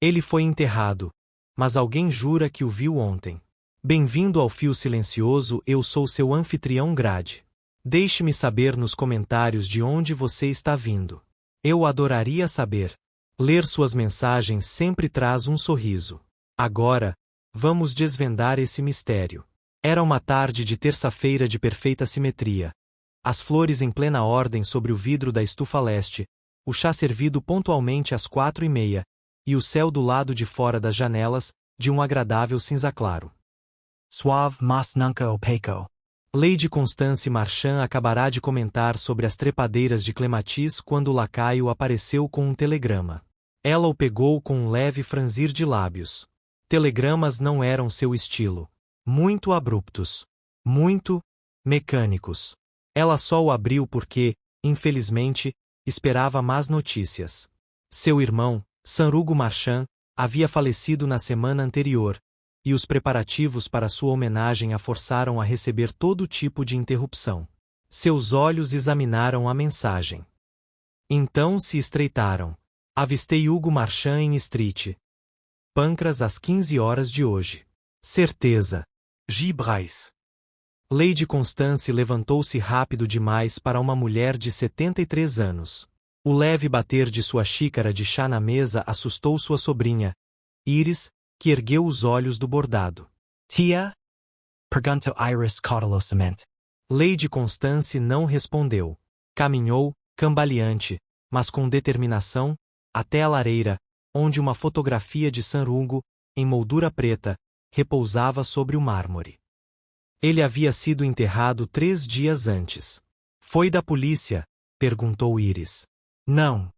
Ele foi enterrado. Mas alguém jura que o viu ontem. Bem-vindo ao Fio Silencioso, eu sou seu anfitrião Grade. Deixe-me saber nos comentários de onde você está vindo. Eu adoraria saber. Ler suas mensagens sempre traz um sorriso. Agora, vamos desvendar esse mistério. Era uma tarde de terça-feira de perfeita simetria. As flores em plena ordem sobre o vidro da estufa leste, o chá servido pontualmente às 4:30, e o céu do lado de fora das janelas, de um agradável cinza claro. Suave mas nunca opaco. Lady Constance Marchand acabará de comentar sobre as trepadeiras de Clematis quando o lacaio apareceu com um telegrama. Ela o pegou com um leve franzir de lábios. Telegramas não eram seu estilo. Muito abruptos. Muito mecânicos. Ela só o abriu porque, infelizmente, esperava más notícias. Seu irmão, Sanrugo Marchand, havia falecido na semana anterior, e os preparativos para sua homenagem a forçaram a receber todo tipo de interrupção. Seus olhos examinaram a mensagem. Então se estreitaram. Avistei Hugo Marchand em Street. Pancras às 15 horas de hoje. Certeza. G. Bryce. Lady Constance levantou-se rápido demais para uma mulher de 73 anos. O leve bater de sua xícara de chá na mesa assustou sua sobrinha, Iris, que ergueu os olhos do bordado. Tia? Perguntou Iris cautelosamente. Lady Constance não respondeu. Caminhou, cambaleante, mas com determinação, até a lareira, onde uma fotografia de Sanrugo, em moldura preta, repousava sobre o mármore. Ele havia sido enterrado 3 dias antes. Foi da polícia? Perguntou Iris. Não.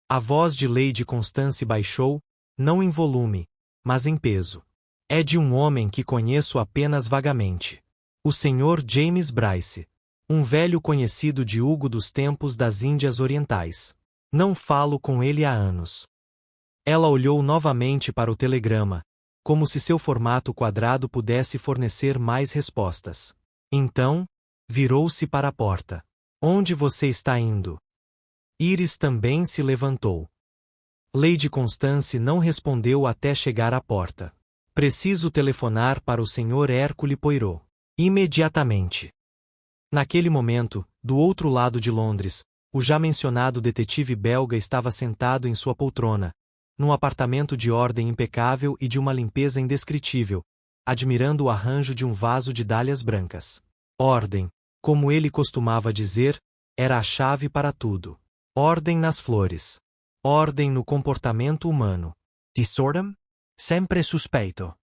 A voz de Lady Constance baixou, não em volume, mas em peso. É de um homem que conheço apenas vagamente. O Sr. James Bryce. Um velho conhecido de Hugo dos tempos das Índias Orientais. Não falo com ele há anos. Ela olhou novamente para o telegrama, como se seu formato quadrado pudesse fornecer mais respostas. Então, virou-se para a porta. Onde você está indo? Iris também se levantou. Lady Constance não respondeu até chegar à porta. Preciso telefonar para o Sr. Hercule Poirot. Imediatamente. Naquele momento, do outro lado de Londres, o já mencionado detetive belga estava sentado em sua poltrona, num apartamento de ordem impecável e de uma limpeza indescritível, admirando o arranjo de um vaso de dálias brancas. Ordem, como ele costumava dizer, era a chave para tudo. Ordem nas flores. Ordem no comportamento humano. Desordem? Sempre suspeito.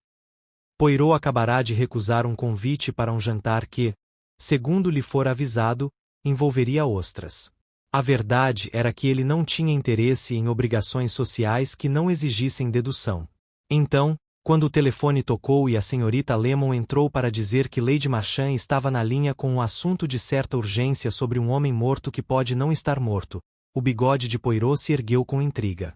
Poirot acabará de recusar um convite para um jantar que, segundo lhe fora avisado, envolveria ostras. A verdade era que ele não tinha interesse em obrigações sociais que não exigissem dedução. Então, quando o telefone tocou e a senhorita Lemon entrou para dizer que Lady Marchand estava na linha com um assunto de certa urgência sobre um homem morto que pode não estar morto, o bigode de Poirot se ergueu com intriga.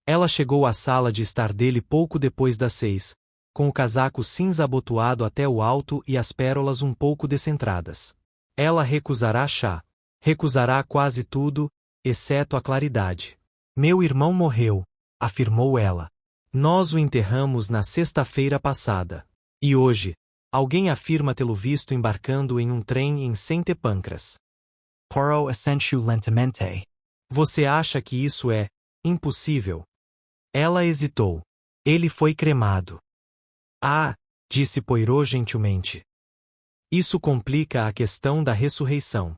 Ela chegou à sala de estar dele pouco depois das 6, com o casaco cinza abotoado até o alto e as pérolas um pouco descentradas. Ela recusará chá. Recusará quase tudo, exceto a claridade. Meu irmão morreu, afirmou ela. Nós o enterramos na sexta-feira passada. E hoje, alguém afirma tê-lo visto embarcando em um trem em Saint Pancras. Poirot assentiu lentamente. Você acha que isso é impossível? Ela hesitou. Ele foi cremado. Ah, disse Poirot gentilmente. Isso complica a questão da ressurreição.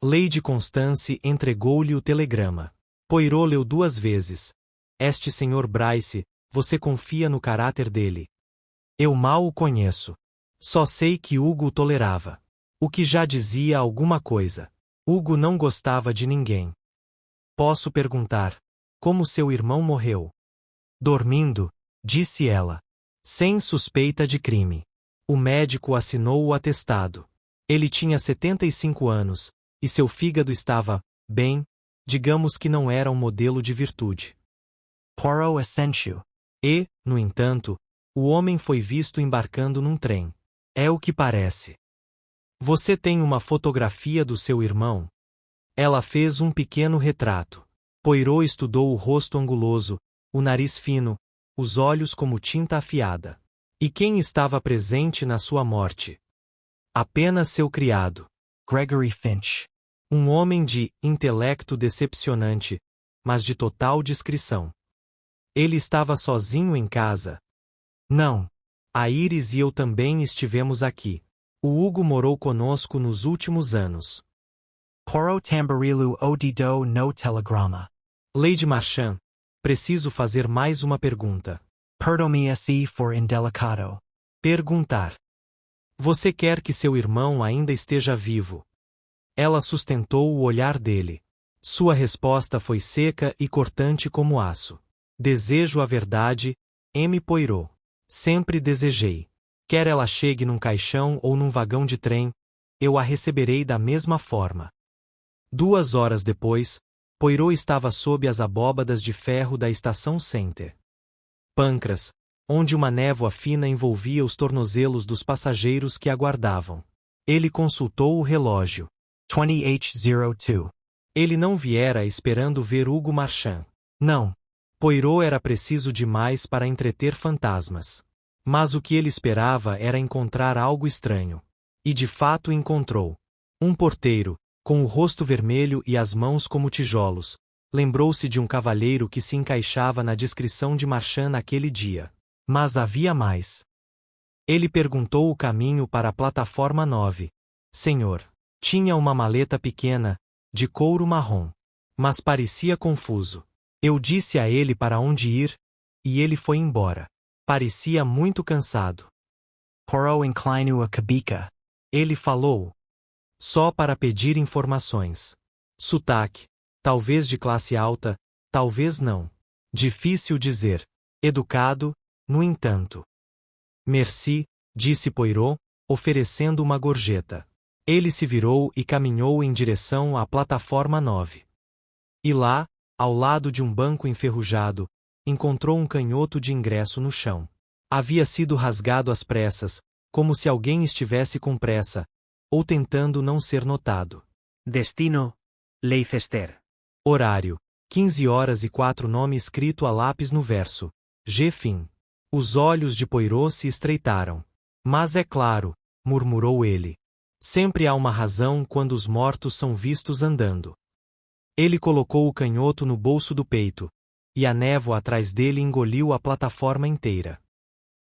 Lady Constance entregou-lhe o telegrama. Poirot leu 2 vezes. Este Sr. Bryce, você confia no caráter dele? Eu mal o conheço. Só sei que Hugo o tolerava. O que já dizia alguma coisa. Hugo não gostava de ninguém. Posso perguntar, como seu irmão morreu? Dormindo, disse ela. Sem suspeita de crime. O médico assinou o atestado. Ele tinha 75 anos, e seu fígado estava, bem, digamos que não era um modelo de virtude. Poirot assentiu. E, no entanto, o homem foi visto embarcando num trem. É o que parece. Você tem uma fotografia do seu irmão? Ela fez um pequeno retrato. Poirot estudou o rosto anguloso, o nariz fino, os olhos como tinta afiada. E quem estava presente na sua morte? Apenas seu criado, Gregory Finch. um homem de intelecto decepcionante, mas de total discrição. Ele estava sozinho em casa? Não. A Iris e eu também estivemos aqui. O Hugo morou conosco nos últimos anos. Poro tambarilu odido no telegrama. Lady Marchand, preciso fazer mais uma pergunta. Perdomi-se for indelicado. Perguntar. Você quer que seu irmão ainda esteja vivo? Ela sustentou o olhar dele. Sua resposta foi seca e cortante como aço. Desejo a verdade, M. Poirot. Sempre desejei. Quer ela chegue num caixão ou num vagão de trem, eu a receberei da mesma forma. 2 horas depois, Poirot estava sob as abóbadas de ferro da estação Center. Pancras, onde uma névoa fina envolvia os tornozelos dos passageiros que aguardavam. Ele consultou o relógio. 20h02. Ele não viera esperando ver Hugo Marchand. Não. Poirot era preciso demais para entreter fantasmas. Mas o que ele esperava era encontrar algo estranho. E de fato encontrou. Um porteiro, com o rosto vermelho e as mãos como tijolos, lembrou-se de um cavalheiro que se encaixava na descrição de Marchand naquele dia. Mas havia mais. Ele perguntou o caminho para a plataforma 9. Senhor. Tinha uma maleta pequena, de couro marrom. Mas parecia confuso. Eu disse a ele para onde ir, e ele foi embora. Parecia muito cansado. Poro inclino a cabeça. Ele falou. Só para pedir informações. Sotaque. Talvez de classe alta, talvez não. Difícil dizer. Educado, no entanto. Merci, disse Poirot, oferecendo uma gorjeta. Ele se virou e caminhou em direção à plataforma 9. E lá, ao lado de um banco enferrujado, encontrou um canhoto de ingresso no chão. Havia sido rasgado às pressas, como se alguém estivesse com pressa, ou tentando não ser notado. Destino: Leicester. Horário: 15h04. Nome escrito a lápis no verso. G. Fim. Os olhos de Poirot se estreitaram. Mas é claro, murmurou ele. Sempre há uma razão quando os mortos são vistos andando. Ele colocou o canhoto no bolso do peito, e a névoa atrás dele engoliu a plataforma inteira.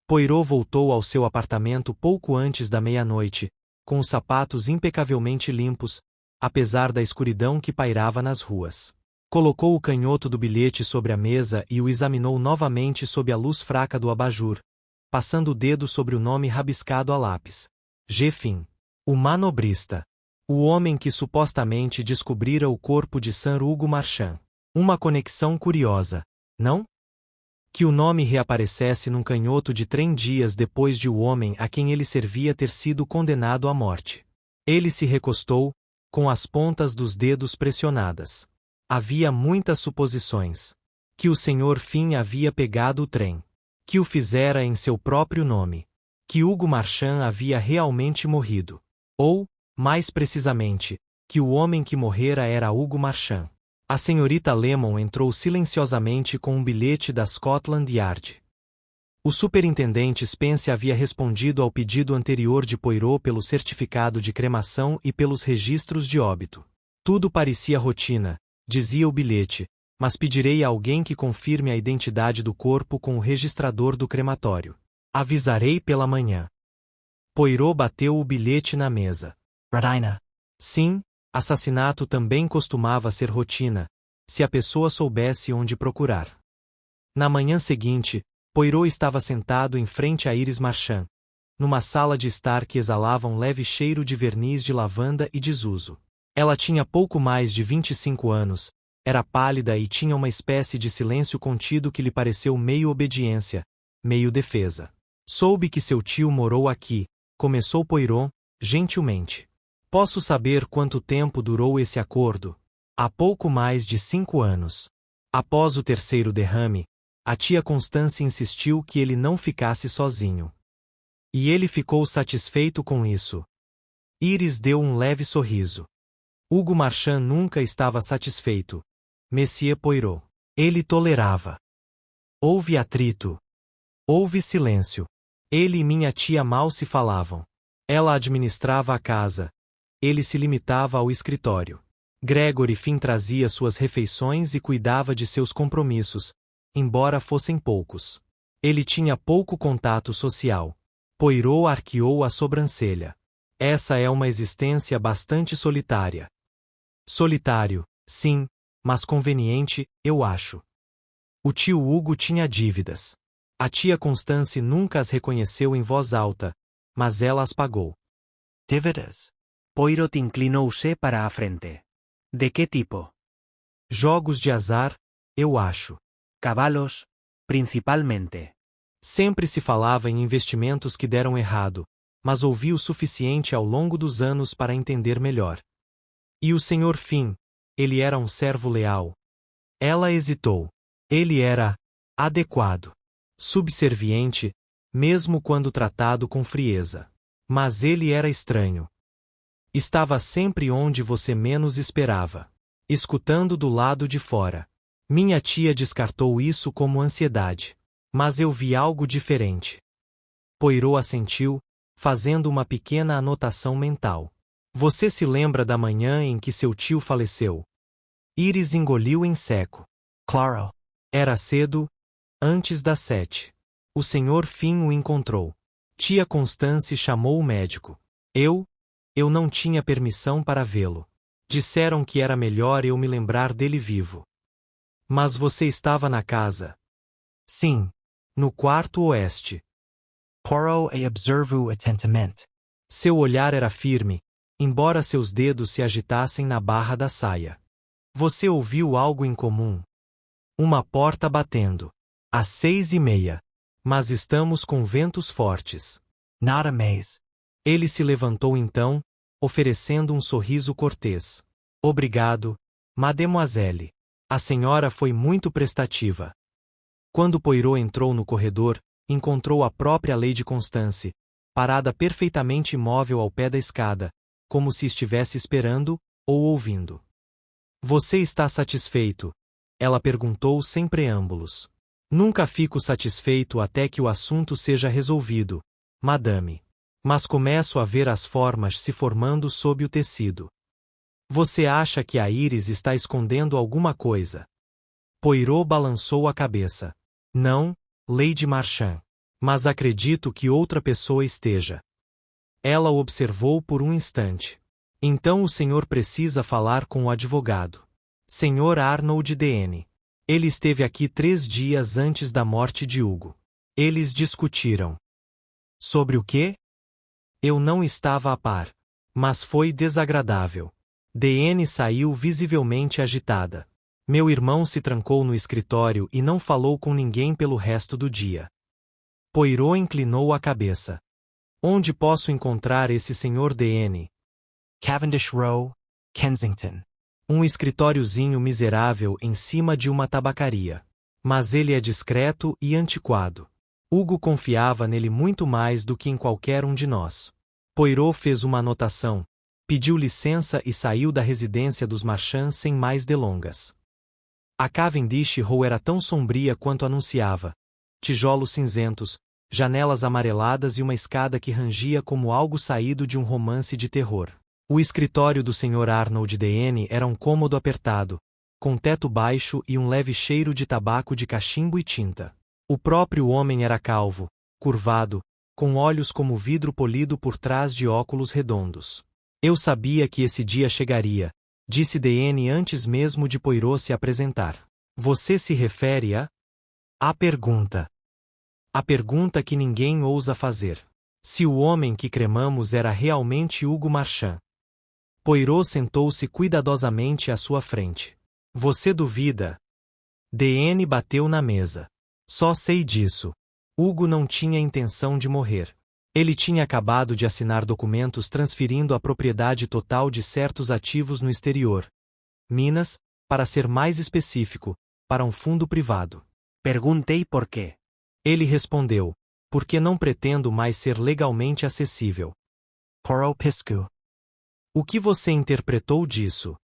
Poirot voltou ao seu apartamento pouco antes da meia-noite, com os sapatos impecavelmente limpos, apesar da escuridão que pairava nas ruas. Colocou o canhoto do bilhete sobre a mesa e o examinou novamente sob a luz fraca do abajur, passando o dedo sobre o nome rabiscado a lápis. G. Fim. O manobrista. O homem que supostamente descobrira o corpo de Sir Hugo Marchand. Uma conexão curiosa, não? Que o nome reaparecesse num canhoto de trem dias depois de o homem a quem ele servia ter sido condenado à morte. Ele se recostou, com as pontas dos dedos pressionadas. Havia muitas suposições. Que o Sr. Finn havia pegado o trem. Que o fizera em seu próprio nome. Que Hugo Marchand havia realmente morrido. Ou, mais precisamente, que o homem que morrera era Hugo Marchand. A senhorita Lemon entrou silenciosamente com um bilhete da Scotland Yard. O superintendente Spence havia respondido ao pedido anterior de Poirot pelo certificado de cremação e pelos registros de óbito. Tudo parecia rotina, dizia o bilhete, mas pedirei a alguém que confirme a identidade do corpo com o registrador do crematório. Avisarei pela manhã. Poirot bateu o bilhete na mesa. Radina. Sim, assassinato também costumava ser rotina, se a pessoa soubesse onde procurar. Na manhã seguinte, Poirot estava sentado em frente a Iris Marchand, numa sala de estar que exalava um leve cheiro de verniz de lavanda e desuso. Ela tinha pouco mais de 25 anos, era pálida e tinha uma espécie de silêncio contido que lhe pareceu meio obediência, meio defesa. Soube que seu tio morou aqui, começou Poirot, gentilmente. Posso saber quanto tempo durou esse acordo? Há pouco mais de 5 anos. Após o terceiro derrame, a tia Constance insistiu que ele não ficasse sozinho. E ele ficou satisfeito com isso. Iris deu um leve sorriso. Hugo Marchand nunca estava satisfeito. Monsieur Poirot. Ele tolerava. Houve atrito. Houve silêncio. Ele e minha tia mal se falavam. Ela administrava a casa. Ele se limitava ao escritório. Gregory Finn trazia suas refeições e cuidava de seus compromissos, embora fossem poucos. Ele tinha pouco contato social. Poirot arqueou a sobrancelha. Essa é uma existência bastante solitária. Solitário, sim, mas conveniente, eu acho. O tio Hugo tinha dívidas. A tia Constance nunca as reconheceu em voz alta, mas ela as pagou. Dívidas. Poirot inclinou-se para a frente. De que tipo? Jogos de azar, eu acho. Cavalos, principalmente. Sempre se falava em investimentos que deram errado, mas ouvi o suficiente ao longo dos anos para entender melhor. E o Sr. Finn, ele era um servo leal. Ela hesitou. Ele era adequado, subserviente, mesmo quando tratado com frieza. Mas ele era estranho. Estava sempre onde você menos esperava, escutando do lado de fora. Minha tia descartou isso como ansiedade. Mas eu vi algo diferente. Poirot assentiu, fazendo uma pequena anotação mental. Você se lembra da manhã em que seu tio faleceu? Iris engoliu em seco. Claro. Era cedo, antes das 7. O Sr. Finn o encontrou. Tia Constance chamou o médico. Eu não tinha permissão para vê-lo. Disseram que era melhor eu me lembrar dele vivo. Mas você estava na casa? Sim, no quarto oeste. Poirot e observo atentamente. Seu olhar era firme, embora seus dedos se agitassem na barra da saia. Você ouviu algo incomum? Uma porta batendo. Às 6:30. Mas estamos com ventos fortes. Not a maze. Ele se levantou então, oferecendo um sorriso cortês. Obrigado, mademoiselle. A senhora foi muito prestativa. Quando Poirot entrou no corredor, encontrou a própria Lady Constance, parada perfeitamente imóvel ao pé da escada, como se estivesse esperando ou ouvindo. Você está satisfeito? Ela perguntou sem preâmbulos. Nunca fico satisfeito até que o assunto seja resolvido, madame. Mas começo a ver as formas se formando sob o tecido. Você acha que a Iris está escondendo alguma coisa? Poirot balançou a cabeça. Não, Lady Marchand. Mas acredito que outra pessoa esteja. Ela o observou por um instante. Então o senhor precisa falar com o advogado. Sr. Arnold D.N. Ele esteve aqui 3 dias antes da morte de Hugo. Eles discutiram. Sobre o quê? Eu não estava a par. Mas foi desagradável. D.N. saiu visivelmente agitada. Meu irmão se trancou no escritório e não falou com ninguém pelo resto do dia. Poirot inclinou a cabeça. Onde posso encontrar esse Sr. D.N.? Cavendish Row, Kensington. Um escritóriozinho miserável em cima de uma tabacaria. Mas ele é discreto e antiquado. Hugo confiava nele muito mais do que em qualquer um de nós. Poirot fez uma anotação, pediu licença e saiu da residência dos Marchands sem mais delongas. A Cavendish Row era tão sombria quanto anunciava. Tijolos cinzentos, janelas amareladas e uma escada que rangia como algo saído de um romance de terror. O escritório do Sr. Arnold D.N. era um cômodo apertado, com teto baixo e um leve cheiro de tabaco de cachimbo e tinta. O próprio homem era calvo, curvado, com olhos como vidro polido por trás de óculos redondos. Eu sabia que esse dia chegaria, disse D.N. antes mesmo de Poirot se apresentar. Você se refere a? A pergunta. A pergunta que ninguém ousa fazer. Se o homem que cremamos era realmente Hugo Marchand. Poirot sentou-se cuidadosamente à sua frente. Você duvida? D.N. bateu na mesa. Só sei disso. Hugo não tinha intenção de morrer. Ele tinha acabado de assinar documentos transferindo a propriedade total de certos ativos no exterior. Minas, para ser mais específico, para um fundo privado. Perguntei por quê. Ele respondeu, porque não pretendo mais ser legalmente acessível. Poirot piscou. O que você interpretou disso?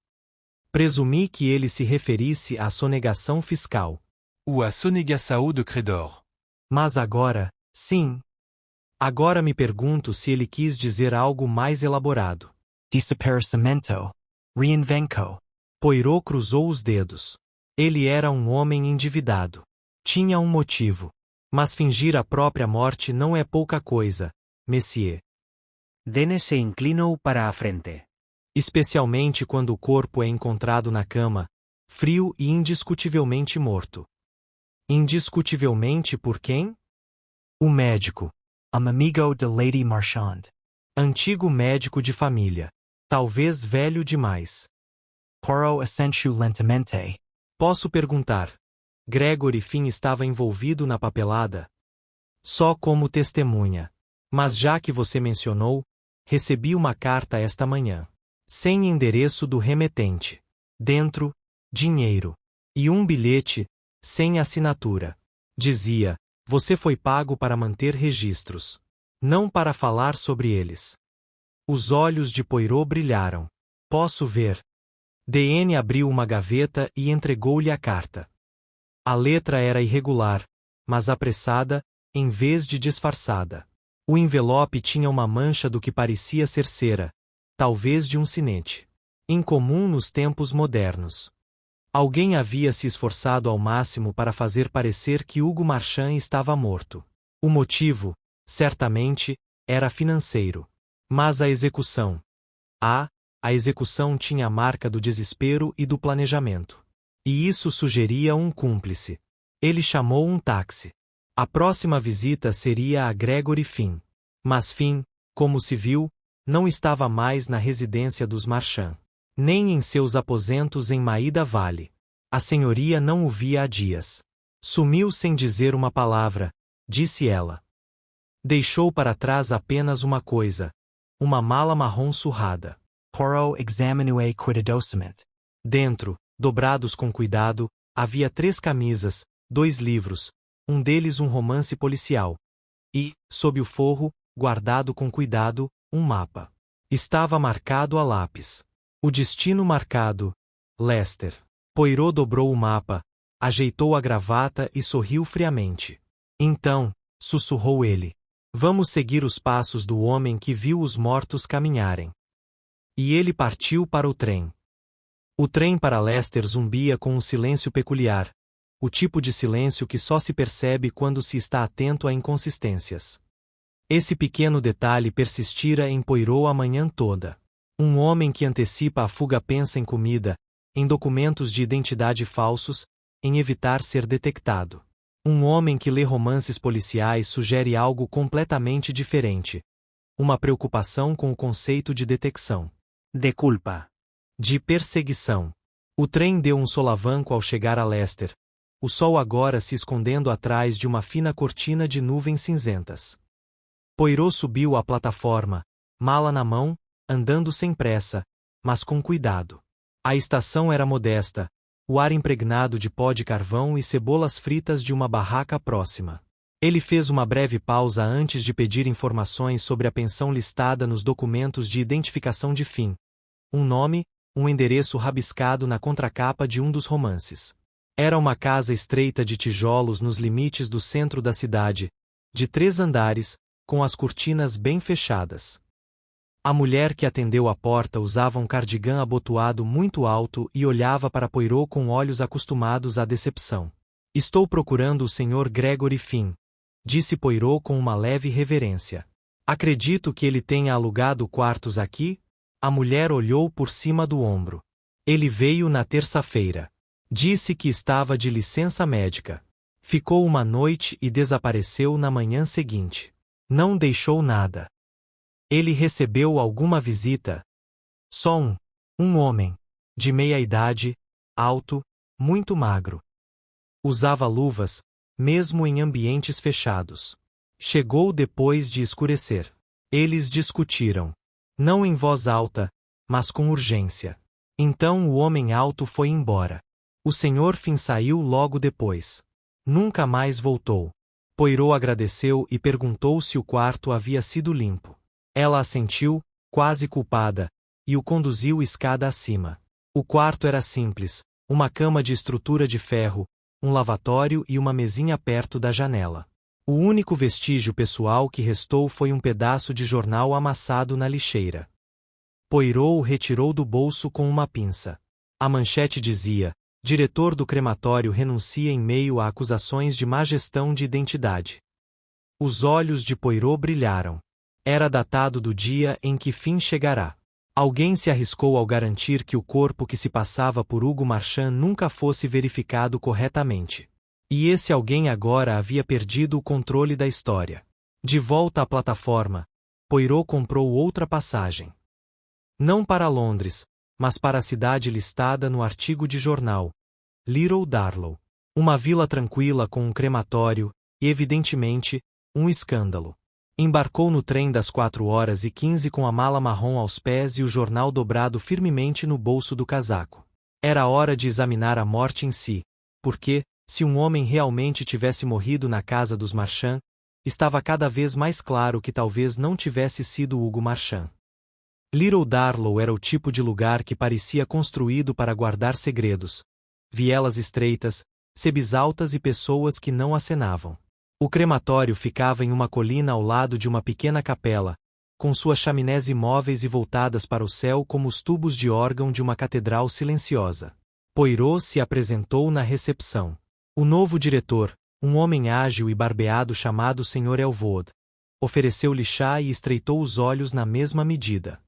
Presumi que ele se referisse à sonegação fiscal. ou à Sonegaçao de Credor. Mas agora, sim. Agora me pergunto se ele quis dizer algo mais elaborado. Desaparecimento. Reinvenco. Poirot cruzou os dedos. Ele era um homem endividado. Tinha um motivo. Mas fingir a própria morte não é pouca coisa, Monsieur. Dennis se inclinou para a frente. Especialmente quando o corpo é encontrado na cama, frio e indiscutivelmente morto. Indiscutivelmente por quem? O médico. Um amigo de Lady Marchand. Antigo médico de família. Talvez velho demais. Poirot assentiu lentamente. Posso perguntar. Gregory Finn estava envolvido na papelada? Só como testemunha. Mas já que você mencionou, recebi uma carta esta manhã. Sem endereço do remetente. Dentro, dinheiro. E um bilhete, sem assinatura. Dizia, você foi pago para manter registros. Não para falar sobre eles. Os olhos de Poirot brilharam. Posso ver. DN abriu uma gaveta e entregou-lhe a carta. A letra era irregular, mas apressada, em vez de disfarçada. O envelope tinha uma mancha do que parecia ser cera, talvez de um sinete. Incomum nos tempos modernos. Alguém havia se esforçado ao máximo para fazer parecer que Hugo Marchand estava morto. O motivo, certamente, era financeiro. Mas a execução. A execução tinha a marca do desespero e do planejamento. E isso sugeria um cúmplice. Ele chamou um táxi. A próxima visita seria a Gregory Finn. Mas Finn, como se viu, não estava mais na residência dos Marchand. Nem em seus aposentos em Maida Vale. A senhoria não o via há dias. Sumiu sem dizer uma palavra, disse ela. Deixou para trás apenas uma coisa. Uma mala marrom surrada. Poirot examinou cuidadosamente. Dentro, dobrados com cuidado, havia 3 camisas, 2 livros, um deles um romance policial. E, sob o forro, guardado com cuidado, um mapa. Estava marcado a lápis. O destino marcado. Leicester. Poirot dobrou o mapa, ajeitou a gravata e sorriu friamente. Então, sussurrou ele. Vamos seguir os passos do homem que viu os mortos caminharem. E ele partiu para o trem. O trem para Leicester zumbia com um silêncio peculiar, o tipo de silêncio que só se percebe quando se está atento a inconsistências. Esse pequeno detalhe persistira em Poirot a manhã toda. Um homem que antecipa a fuga pensa em comida, em documentos de identidade falsos, em evitar ser detectado. Um homem que lê romances policiais sugere algo completamente diferente. Uma preocupação com o conceito de detecção. De culpa. De perseguição. O trem deu um solavanco ao chegar a Leicester, o sol agora se escondendo atrás de uma fina cortina de nuvens cinzentas. Poirot subiu à plataforma, mala na mão, andando sem pressa, mas com cuidado. A estação era modesta, o ar impregnado de pó de carvão e cebolas fritas de uma barraca próxima. Ele fez uma breve pausa antes de pedir informações sobre a pensão listada nos documentos de identificação de Finn. Um nome, um endereço rabiscado na contracapa de um dos romances. Era uma casa estreita de tijolos nos limites do centro da cidade, de 3 andares, com as cortinas bem fechadas. A mulher que atendeu a porta usava um cardigã abotoado muito alto e olhava para Poirot com olhos acostumados à decepção. Estou procurando o Sr. Gregory Finn, disse Poirot com uma leve reverência. Acredito que ele tenha alugado quartos aqui? A mulher olhou por cima do ombro. Ele veio na terça-feira. Disse que estava de licença médica. Ficou uma noite e desapareceu na manhã seguinte. Não deixou nada. Ele recebeu alguma visita? Só um homem, de meia idade, alto, muito magro. Usava luvas, mesmo em ambientes fechados. Chegou depois de escurecer. Eles discutiram. Não em voz alta, mas com urgência. Então o homem alto foi embora. O Sr. Finn saiu logo depois. Nunca mais voltou. Poirot agradeceu e perguntou se o quarto havia sido limpo. Ela assentiu, quase culpada, e o conduziu escada acima. O quarto era simples, uma cama de estrutura de ferro, um lavatório e uma mesinha perto da janela. O único vestígio pessoal que restou foi um pedaço de jornal amassado na lixeira. Poirot o retirou do bolso com uma pinça. A manchete dizia: diretor do crematório renuncia em meio a acusações de má gestão de identidade. Os olhos de Poirot brilharam. Era datado do dia em que fim chegará. Alguém se arriscou ao garantir que o corpo que se passava por Hugo Marchand nunca fosse verificado corretamente. E esse alguém agora havia perdido o controle da história. De volta à plataforma, Poirot comprou outra passagem. Não para Londres, mas para a cidade listada no artigo de jornal, Little Darlow. Uma vila tranquila com um crematório, e evidentemente, um escândalo. Embarcou no trem das 4h15 com a mala marrom aos pés e o jornal dobrado firmemente no bolso do casaco. Era hora de examinar a morte em si, porque, se um homem realmente tivesse morrido na casa dos Marchand, estava cada vez mais claro que talvez não tivesse sido Hugo Marchand. Little Darlow era o tipo de lugar que parecia construído para guardar segredos, vielas estreitas, sebes altas e pessoas que não acenavam. O crematório ficava em uma colina ao lado de uma pequena capela, com suas chaminés imóveis e voltadas para o céu como os tubos de órgão de uma catedral silenciosa. Poirot se apresentou na recepção. O novo diretor, um homem ágil e barbeado chamado Sr. Elwood, ofereceu-lhe chá e estreitou os olhos na mesma medida.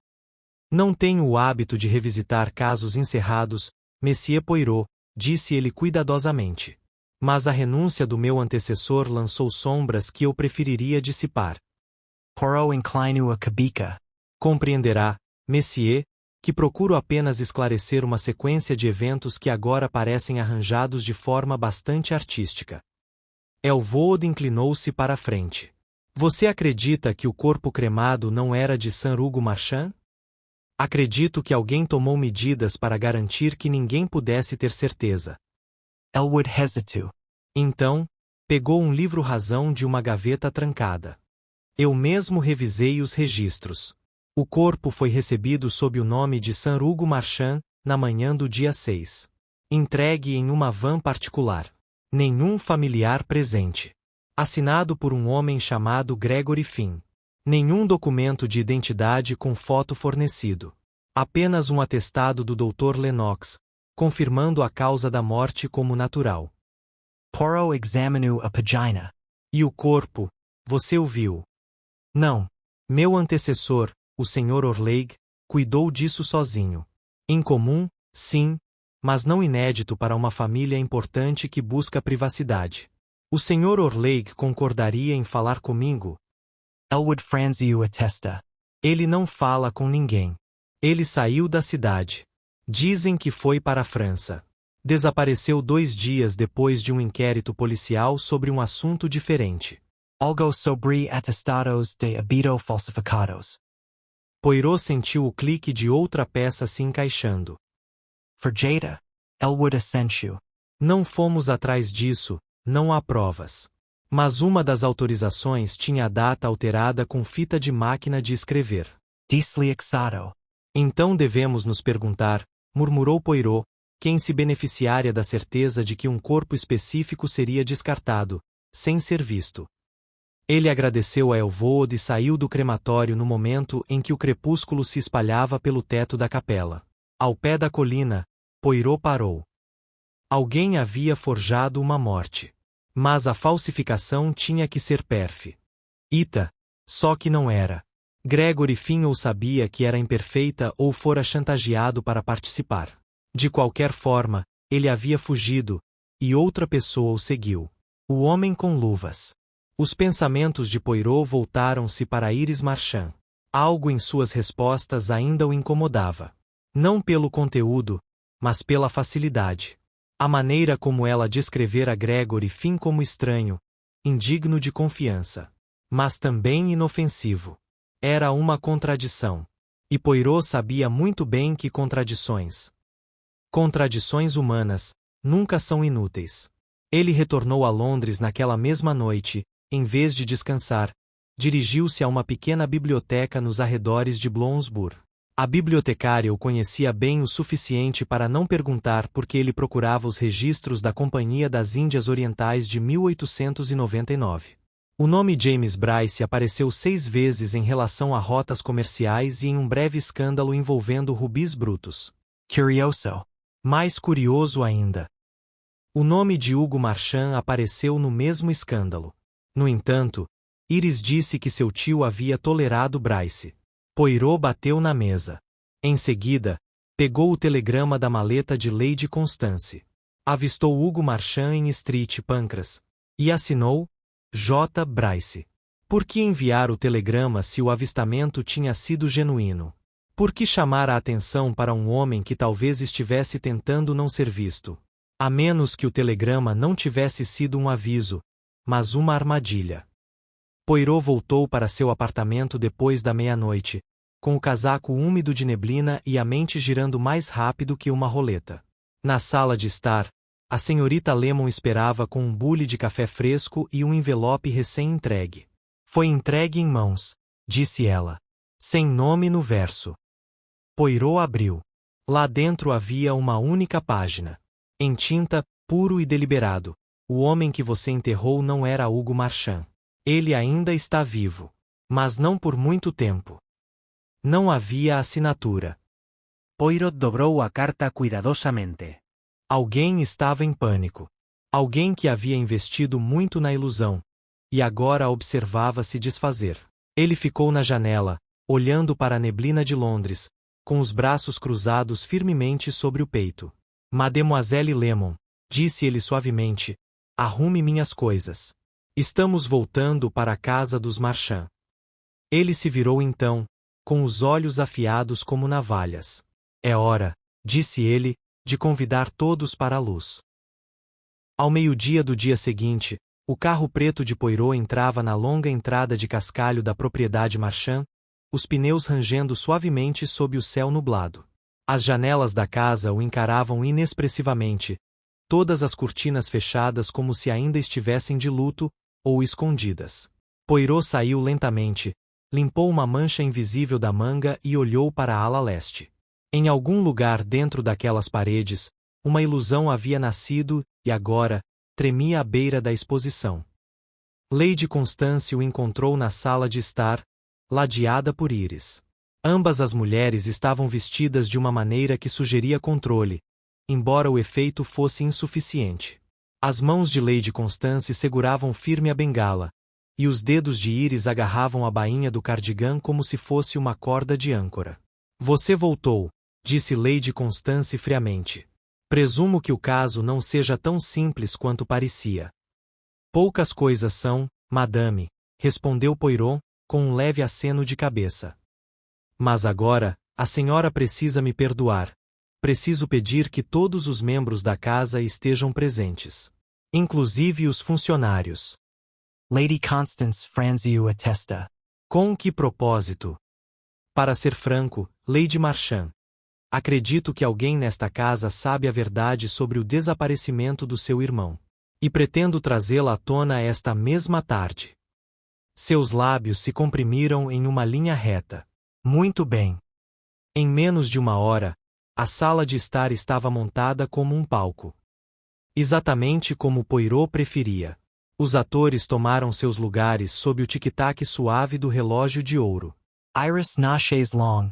Não tenho o hábito de revisitar casos encerrados, Monsieur Poirot, disse ele cuidadosamente. Mas a renúncia do meu antecessor lançou sombras que eu preferiria dissipar. Poirot inclinou a cabeça. Compreenderá, Monsieur, que procuro apenas esclarecer uma sequência de eventos que agora parecem arranjados de forma bastante artística. Elwood inclinou-se para a frente. Você acredita que o corpo cremado não era de Sir Hugo Marchand? Acredito que alguém tomou medidas para garantir que ninguém pudesse ter certeza. Elwood hesitou. Então, pegou um livro-razão de uma gaveta trancada. Eu mesmo revisei os registros. O corpo foi recebido sob o nome de Sir Hugo Marchand, na manhã do dia 6. Entregue em uma van particular. Nenhum familiar presente. Assinado por um homem chamado Gregory Finn. Nenhum documento de identidade com foto fornecido. Apenas um atestado do Dr. Lennox, confirmando a causa da morte como natural. Poirot examinou a vagina. E o corpo, você o viu? Não. Meu antecessor, o Sr. Orleig, cuidou disso sozinho. Incomum, sim, mas não inédito para uma família importante que busca privacidade. O Sr. Orleig concordaria em falar comigo? Elwood franziu a testa. Ele não fala com ninguém. Ele saiu da cidade. Dizem que foi para a França. Desapareceu 2 dias depois de um inquérito policial sobre um assunto diferente. Algo sobre atestados de habito falsificados. Poirot sentiu o clique de outra peça se encaixando. Forjada. Elwood assentiu. Não fomos atrás disso, não há provas. Mas uma das autorizações tinha a data alterada com fita de máquina de escrever. Desleixado. Então devemos nos perguntar, murmurou Poirot, quem se beneficiaria da certeza de que um corpo específico seria descartado, sem ser visto. Ele agradeceu a Elwood e saiu do crematório no momento em que o crepúsculo se espalhava pelo teto da capela. Ao pé da colina, Poirot parou. Alguém havia forjado uma morte. Mas a falsificação tinha que ser perfeita. Só que não era. Gregory Finn ou sabia que era imperfeita ou fora chantageado para participar. De qualquer forma, ele havia fugido, e outra pessoa o seguiu. O homem com luvas. Os pensamentos de Poirot voltaram-se para Iris Marchand. Algo em suas respostas ainda o incomodava. Não pelo conteúdo, mas pela facilidade. A maneira como ela descrevera Gregory Finn como estranho, indigno de confiança, mas também inofensivo. Era uma contradição. E Poirot sabia muito bem que contradições humanas nunca são inúteis. Ele retornou a Londres naquela mesma noite, em vez de descansar, dirigiu-se a uma pequena biblioteca nos arredores de Bloomsbury. A bibliotecária o conhecia bem o suficiente para não perguntar por que ele procurava os registros da Companhia das Índias Orientais de 1899. O nome James Bryce apareceu 6 vezes em relação a rotas comerciais e em um breve escândalo envolvendo rubis brutos. Curioso. Mais curioso ainda. O nome de Hugo Marchand apareceu no mesmo escândalo. No entanto, Iris disse que seu tio havia tolerado Bryce. Poirot bateu na mesa. Em seguida, pegou o telegrama da maleta de Lady Constance. Avistou Hugo Marchand em Street Pancras. E assinou J. Bryce. Por que enviar o telegrama se o avistamento tinha sido genuíno? Por que chamar a atenção para um homem que talvez estivesse tentando não ser visto? A menos que o telegrama não tivesse sido um aviso, mas uma armadilha. Poirot voltou para seu apartamento depois da meia-noite, com o casaco úmido de neblina e a mente girando mais rápido que uma roleta. Na sala de estar, a senhorita Lemon esperava com um bule de café fresco e um envelope recém-entregue. Foi entregue em mãos, disse ela, sem nome no verso. Poirot abriu. Lá dentro havia uma única página. Em tinta, puro e deliberado, o homem que você enterrou não era Hugo Marchand. Ele ainda está vivo. Mas não por muito tempo. Não havia assinatura. Poirot dobrou a carta cuidadosamente. Alguém estava em pânico. Alguém que havia investido muito na ilusão, e agora a observava se desfazer. Ele ficou na janela, olhando para a neblina de Londres, com os braços cruzados firmemente sobre o peito. Mademoiselle Lemon, disse ele suavemente, arrume minhas coisas. Estamos voltando para a casa dos Marchand. Ele se virou então, com os olhos afiados como navalhas. É hora, disse ele, de convidar todos para a luz. Ao meio-dia do dia seguinte, o carro preto de Poirot entrava na longa entrada de cascalho da propriedade Marchand, os pneus rangendo suavemente sob o céu nublado. As janelas da casa o encaravam inexpressivamente, todas as cortinas fechadas como se ainda estivessem de luto, ou escondidas. Poirot saiu lentamente, limpou uma mancha invisível da manga e olhou para a ala leste. Em algum lugar dentro daquelas paredes, uma ilusão havia nascido e agora tremia à beira da exposição. Lady Constance o encontrou na sala de estar, ladeada por Iris. Ambas as mulheres estavam vestidas de uma maneira que sugeria controle, embora o efeito fosse insuficiente. As mãos de Lady Constance seguravam firme a bengala, e os dedos de Iris agarravam a bainha do cardigã como se fosse uma corda de âncora. Você voltou, disse Lady Constance friamente. Presumo que o caso não seja tão simples quanto parecia. Poucas coisas são, madame, respondeu Poirot, com um leve aceno de cabeça. Mas agora, a senhora precisa me perdoar. Preciso pedir que todos os membros da casa estejam presentes. Inclusive os funcionários. Lady Constance franziu a testa. Com que propósito? Para ser franco, Lady Marchand. Acredito que alguém nesta casa sabe a verdade sobre o desaparecimento do seu irmão. E pretendo trazê-la à tona esta mesma tarde. Seus lábios se comprimiram em uma linha reta. Muito bem. Em menos de uma hora, a sala de estar estava montada como um palco. Exatamente como Poirot preferia. Os atores tomaram seus lugares sob o tic-tac suave do relógio de ouro. Iris na chaise longue.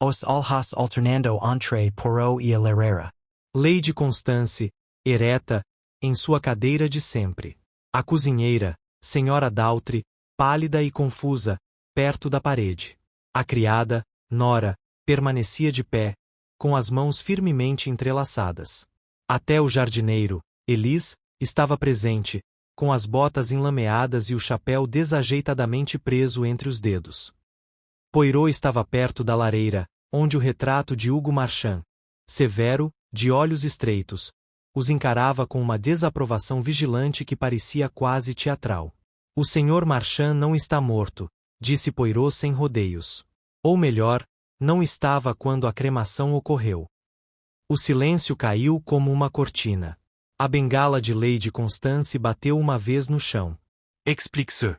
Os olhos alternando entre Poirot e a Herrera. Lady Constance, ereta, em sua cadeira de sempre. A cozinheira, Senhora Daltry, pálida e confusa, perto da parede. A criada, Nora, permanecia de pé, com as mãos firmemente entrelaçadas. Até o jardineiro, Elise, estava presente, com as botas enlameadas e o chapéu desajeitadamente preso entre os dedos. Poirot estava perto da lareira, onde o retrato de Hugo Marchand, severo, de olhos estreitos, os encarava com uma desaprovação vigilante que parecia quase teatral. O Sr. Marchand não está morto, disse Poirot sem rodeios. Ou melhor, não estava quando a cremação ocorreu. O silêncio caiu como uma cortina. A bengala de Lady Constance bateu uma vez no chão. Explique-se.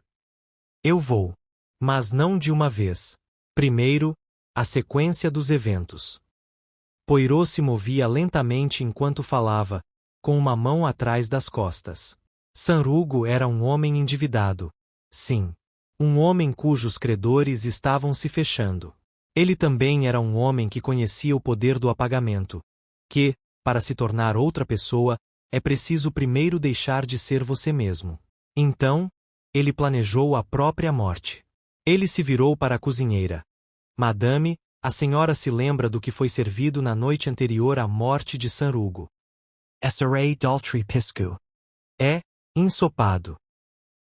Eu vou. Mas não de uma vez. Primeiro, A sequência dos eventos. Poirot se movia lentamente enquanto falava, com uma mão atrás das costas. Sanrugo era um homem endividado. Sim. Um homem cujos credores estavam se fechando. Ele também era um homem que conhecia o poder do apagamento. Que, para se tornar outra pessoa, é preciso primeiro deixar de ser você mesmo. Então, ele planejou a própria morte. Ele se virou para a cozinheira. Madame, a senhora se lembra do que foi servido na noite anterior à morte de Sanrugo? Esserei daltri pisco. É, ensopado.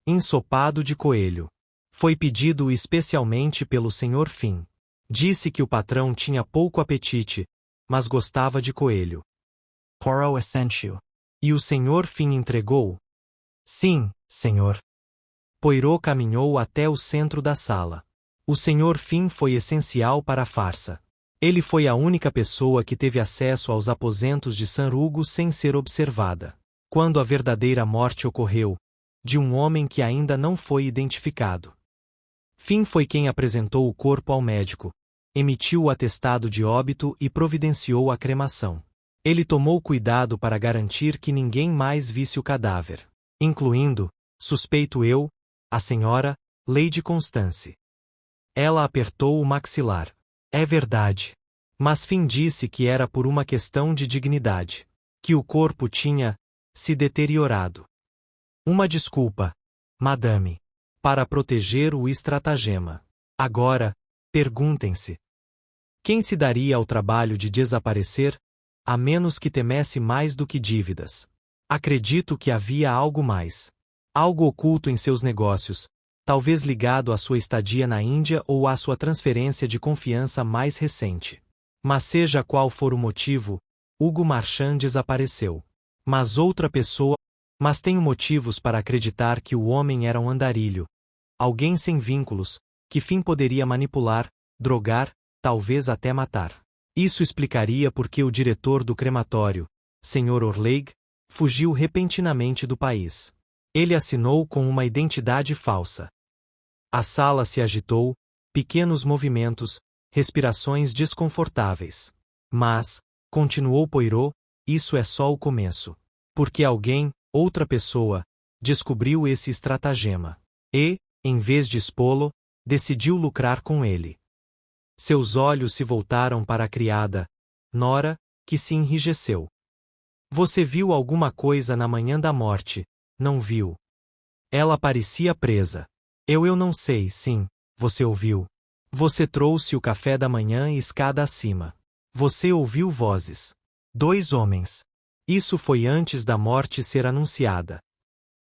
Ensopado de coelho. Foi pedido especialmente pelo Sr. Finn. Disse que o patrão tinha pouco apetite, mas gostava de coelho. Poirot assentiu. E o Sr. Finn entregou? Sim, senhor. Poirot caminhou até o centro da sala. O Sr. Finn foi essencial para a farsa. Ele foi a única pessoa que teve acesso aos aposentos de Sanrugo sem ser observada. Quando a verdadeira morte ocorreu, de um homem que ainda não foi identificado. Finn foi quem apresentou o corpo ao médico, emitiu o atestado de óbito e providenciou a cremação. Ele tomou cuidado para garantir que ninguém mais visse o cadáver, incluindo, suspeito eu, a senhora, Lady Constance. Ela apertou o maxilar. É verdade. Mas Finn disse que era por uma questão de dignidade. Que o corpo tinha se deteriorado. Uma desculpa, madame, para proteger o estratagema. Agora, perguntem-se. Quem se daria ao trabalho de desaparecer, a menos que temesse mais do que dívidas? Acredito que havia algo mais. Algo oculto em seus negócios, talvez ligado à sua estadia na Índia ou à sua transferência de confiança mais recente. Mas seja qual for o motivo, Hugo Marchand desapareceu. Mas tenho motivos para acreditar que o homem era um andarilho. Alguém sem vínculos, que Finn poderia manipular, drogar, talvez até matar. Isso explicaria por que o diretor do crematório, Sr. Orleig, fugiu repentinamente do país. Ele assinou com uma identidade falsa. A sala se agitou, pequenos movimentos, respirações desconfortáveis. Mas, continuou Poirot, isso é só o começo. Porque alguém, outra pessoa, descobriu esse estratagema. E, em vez de expô-lo, decidiu lucrar com ele. Seus olhos se voltaram para a criada, Nora, que se enrijeceu. Você viu alguma coisa na manhã da morte, não viu? Ela parecia presa. Eu não sei, sim, você ouviu. Você trouxe o café da manhã escada acima. Você ouviu vozes. 2 homens. Isso foi antes da morte ser anunciada.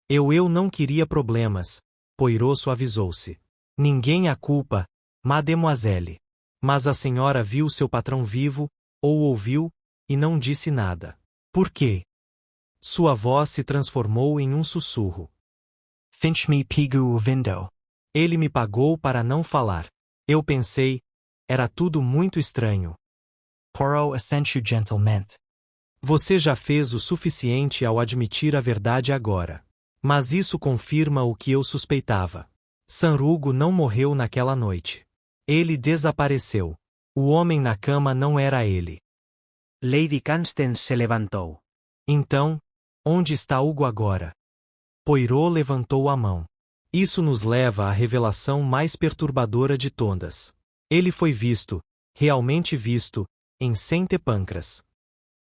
Eu não queria problemas, Poirot suavizou-se. Ninguém a culpa, mademoiselle. Mas a senhora viu seu patrão vivo, ou ouviu, e não disse nada. Por quê? Sua voz se transformou em um sussurro. Finch me pagou o vindo. Ele me pagou para não falar. Eu pensei, era tudo muito estranho. Poirot assentiu gentilmente. Você já fez o suficiente ao admitir a verdade agora. Mas isso confirma o que eu suspeitava. Sanrugo não morreu naquela noite. Ele desapareceu. O homem na cama não era ele. Lady Constance se levantou. Então, onde está Hugo agora? Poirot levantou a mão. Isso nos leva à revelação mais perturbadora de todas. Ele foi visto, realmente visto, em Saint Pancras.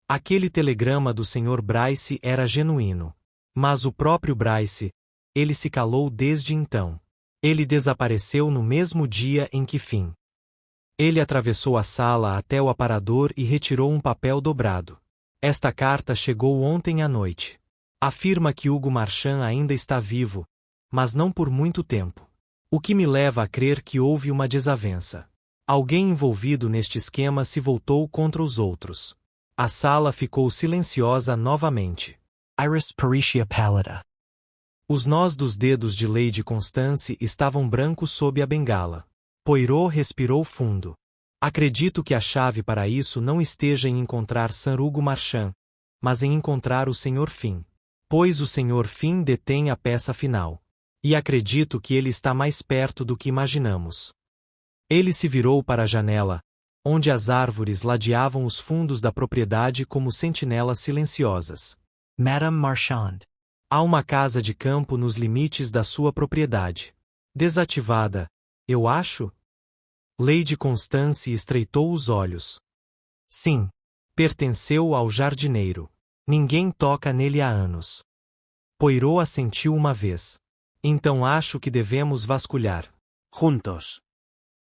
Aquele telegrama do Sr. Bryce era genuíno. Mas o próprio Bryce, ele se calou desde então. Ele desapareceu no mesmo dia em que Finn. Ele atravessou a sala até o aparador e retirou um papel dobrado. Esta carta chegou ontem à noite. Afirma que Hugo Marchand ainda está vivo, mas não por muito tempo. O que me leva a crer que houve uma desavença. Alguém envolvido neste esquema se voltou contra os outros. A sala ficou silenciosa novamente. Iris peritia pallida. Os nós dos dedos de Lady Constance estavam brancos sob a bengala. Poirot respirou fundo. Acredito que a chave para isso não esteja em encontrar Sanrugo Marchand, mas em encontrar o Sr. Finn. Pois o Sr. Finn detém a peça final. E acredito que ele está mais perto do que imaginamos. Ele se virou para a janela, onde as árvores ladeavam os fundos da propriedade como sentinelas silenciosas. Madame Marchand. Há uma casa de campo nos limites da sua propriedade. Desativada, eu acho? Lady Constance estreitou os olhos. Sim. Pertenceu ao jardineiro. Ninguém toca nele há anos. Poirot assentiu uma vez. Então acho que devemos vasculhar. Juntos.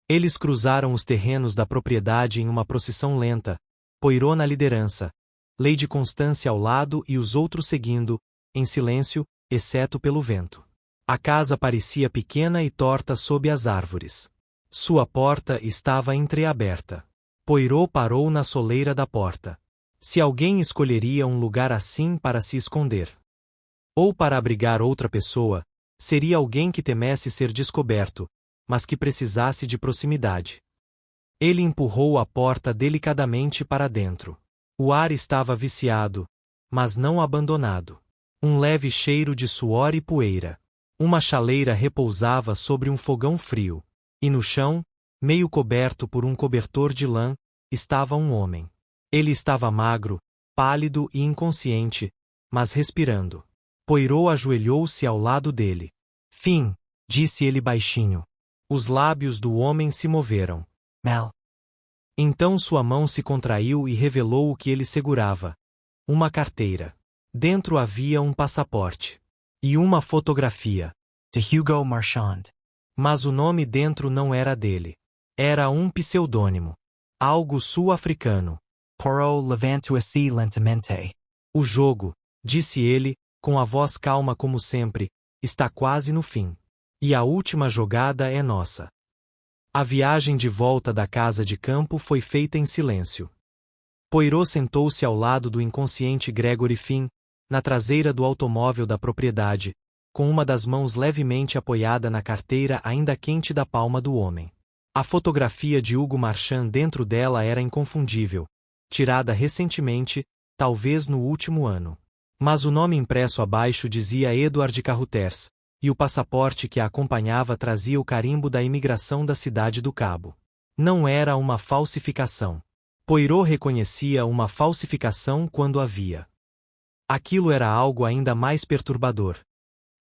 Eles cruzaram os terrenos da propriedade em uma procissão lenta, Poirot na liderança, Lady Constance ao lado e os outros seguindo, em silêncio, exceto pelo vento. A casa parecia pequena e torta sob as árvores. Sua porta estava entreaberta. Poirot parou na soleira da porta. Se alguém escolheria um lugar assim para se esconder, ou para abrigar outra pessoa, seria alguém que temesse ser descoberto, mas que precisasse de proximidade. Ele empurrou a porta delicadamente para dentro. O ar estava viciado, mas não abandonado. Um leve cheiro de suor e poeira. Uma chaleira repousava sobre um fogão frio. E no chão, meio coberto por um cobertor de lã, estava um homem. Ele estava magro, pálido e inconsciente, mas respirando. Poirot ajoelhou-se ao lado dele. Fim, disse ele baixinho. Os lábios do homem se moveram. Mel. Então sua mão se contraiu e revelou o que ele segurava. Uma carteira. Dentro havia um passaporte. E uma fotografia. De Hugo Marchand. Mas o nome dentro não era dele. Era um pseudônimo. Algo sul-africano. Poirot levantou-se lentamente. O jogo, disse ele, com a voz calma como sempre, está quase no fim. E a última jogada é nossa. A viagem de volta da casa de campo foi feita em silêncio. Poirot sentou-se ao lado do inconsciente Gregory Finn, na traseira do automóvel da propriedade, com uma das mãos levemente apoiada na carteira ainda quente da palma do homem. A fotografia de Hugo Marchand dentro dela era inconfundível, tirada recentemente, talvez no último ano. Mas o nome impresso abaixo dizia Edward Carruthers, e o passaporte que a acompanhava trazia o carimbo da imigração da cidade do Cabo. Não era uma falsificação. Poirot reconhecia uma falsificação quando a via. Aquilo era algo ainda mais perturbador.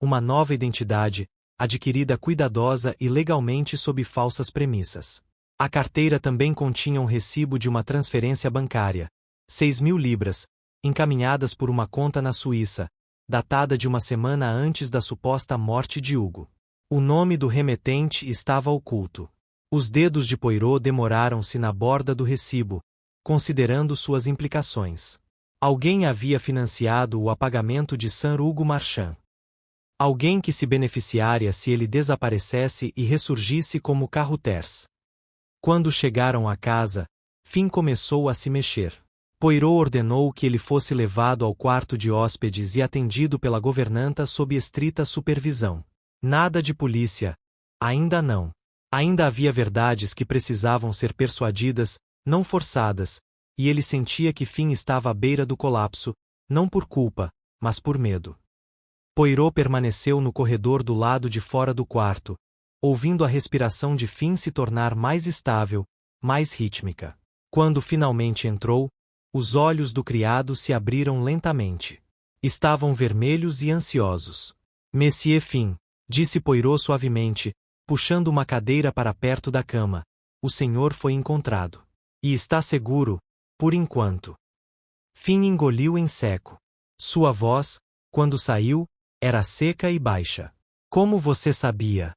Uma nova identidade, adquirida cuidadosa e legalmente sob falsas premissas. A carteira também continha um recibo de uma transferência bancária, 6.000 libras, encaminhadas por uma conta na Suíça, datada de uma semana antes da suposta morte de Hugo. O nome do remetente estava oculto. Os dedos de Poirot demoraram-se na borda do recibo, considerando suas implicações. Alguém havia financiado o apagamento de Sir Hugo Marchand. Alguém que se beneficiaria se ele desaparecesse e ressurgisse como Carruthers. Quando chegaram à casa, Finn começou a se mexer. Poirot ordenou que ele fosse levado ao quarto de hóspedes e atendido pela governanta sob estrita supervisão. Nada de polícia. Ainda não. Ainda havia verdades que precisavam ser persuadidas, não forçadas, e ele sentia que Finn estava à beira do colapso, não por culpa, mas por medo. Poirot permaneceu no corredor do lado de fora do quarto, ouvindo a respiração de Finn se tornar mais estável, mais rítmica. Quando finalmente entrou, os olhos do criado se abriram lentamente. Estavam vermelhos e ansiosos. Monsieur Finn, disse Poirot suavemente, puxando uma cadeira para perto da cama, o senhor foi encontrado. E está seguro, por enquanto. Finn engoliu em seco. Sua voz, quando saiu, era seca e baixa. Como você sabia?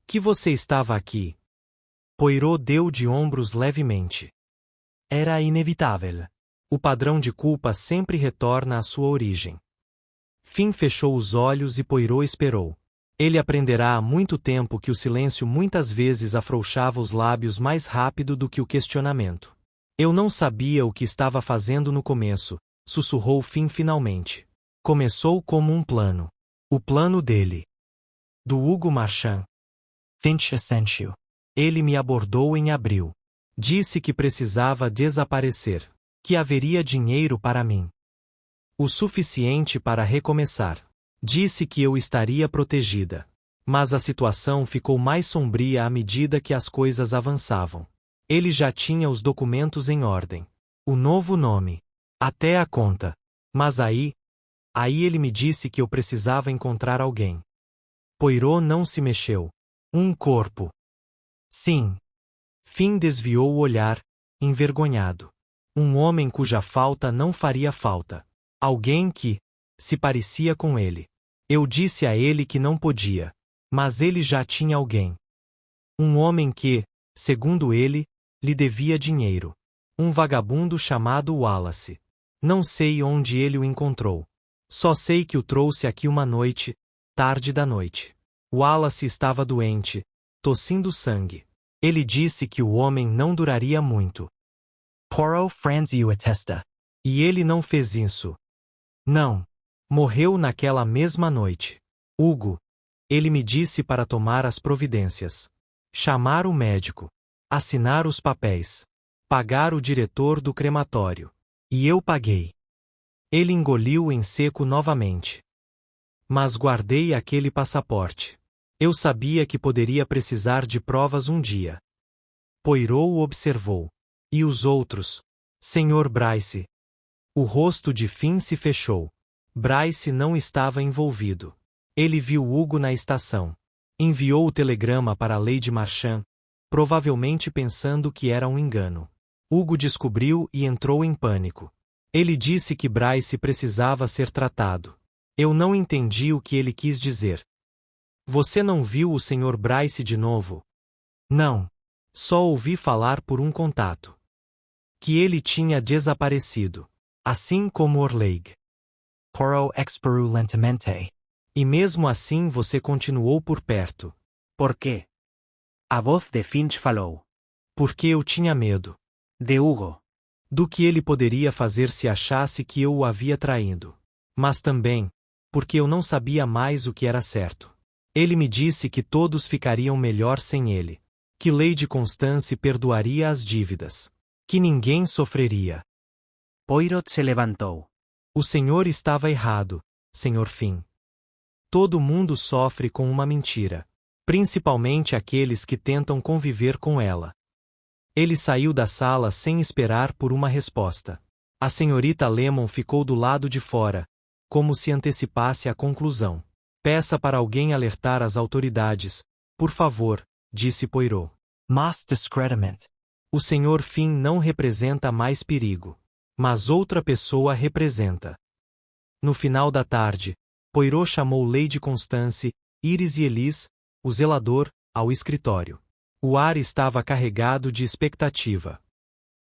Que você estava aqui? Poirot deu de ombros levemente. Era inevitável. O padrão de culpa sempre retorna à sua origem. Finn fechou os olhos e Poirot esperou. Ele aprenderá há muito tempo que o silêncio muitas vezes afrouxava os lábios mais rápido do que o questionamento. Eu não sabia o que estava fazendo no começo, sussurrou Finn finalmente. Começou como um plano. O plano dele. Do Hugo Marchand. Finch assentiu. Ele me abordou em abril. Disse que precisava desaparecer. Que haveria dinheiro para mim. O suficiente para recomeçar. Disse que eu estaria protegida. Mas a situação ficou mais sombria à medida que as coisas avançavam. Ele já tinha os documentos em ordem. O novo nome. Até a conta. Mas aí ele me disse que eu precisava encontrar alguém. Poirot não se mexeu. Um corpo. Sim. Finn desviou o olhar, envergonhado. Um homem cuja falta não faria falta. Alguém que se parecia com ele. Eu disse a ele que não podia. Mas ele já tinha alguém. Um homem que, segundo ele, lhe devia dinheiro. Um vagabundo chamado Wallace. Não sei onde ele o encontrou. Só sei que o trouxe aqui uma noite, tarde da noite. Wallace estava doente, tossindo sangue. Ele disse que o homem não duraria muito. Poirot franziu a testa. E ele não fez isso. Não. Morreu naquela mesma noite. Hugo. Ele me disse para tomar as providências. Chamar o médico. Assinar os papéis. Pagar o diretor do crematório. E eu paguei. Ele engoliu em seco novamente. Mas guardei aquele passaporte. Eu sabia que poderia precisar de provas um dia. Poirot o observou. E os outros? Sr. Bryce. O rosto de Finn se fechou. Bryce não estava envolvido. Ele viu Hugo na estação. Enviou o telegrama para Lady Marchand, provavelmente pensando que era um engano. Hugo descobriu e entrou em pânico. Ele disse que Bryce precisava ser tratado. Eu não entendi o que ele quis dizer. Você não viu o Sr. Bryce de novo? Não. Só ouvi falar por um contato. Que ele tinha desaparecido. Assim como Orleig. Poirot expirou lentamente. E mesmo assim você continuou por perto. Por quê? A voz de Finch falou. Porque eu tinha medo. De Hugo. Do que ele poderia fazer se achasse que eu o havia traído. Mas também, porque eu não sabia mais o que era certo. Ele me disse que todos ficariam melhor sem ele. Que Lady Constance perdoaria as dívidas. Que ninguém sofreria. Poirot se levantou. O senhor estava errado, Sr. Finn. Todo mundo sofre com uma mentira. Principalmente aqueles que tentam conviver com ela. Ele saiu da sala sem esperar por uma resposta. A senhorita Lemon ficou do lado de fora, como se antecipasse a conclusão. Peça para alguém alertar as autoridades, por favor, disse Poirot. Mas discretamente. O Sr. Finn não representa mais perigo. Mas outra pessoa representa. No final da tarde, Poirot chamou Lady Constance, Iris e Elise, o zelador, ao escritório. O ar estava carregado de expectativa.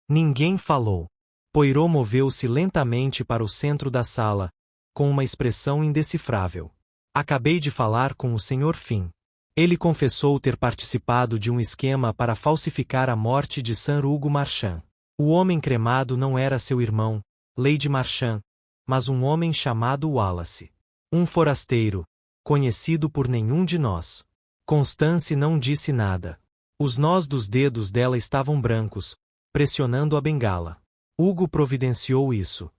Ninguém falou. Poirot moveu-se lentamente para o centro da sala, com uma expressão indecifrável. Acabei de falar com o Sr. Finn. Ele confessou ter participado de um esquema para falsificar a morte de Sir Hugo Marchand. O homem cremado não era seu irmão, Lady Marchand, mas um homem chamado Wallace. Um forasteiro, conhecido por nenhum de nós. Constance não disse nada. Os nós dos dedos dela estavam brancos, pressionando a bengala. Hugo providenciou isso.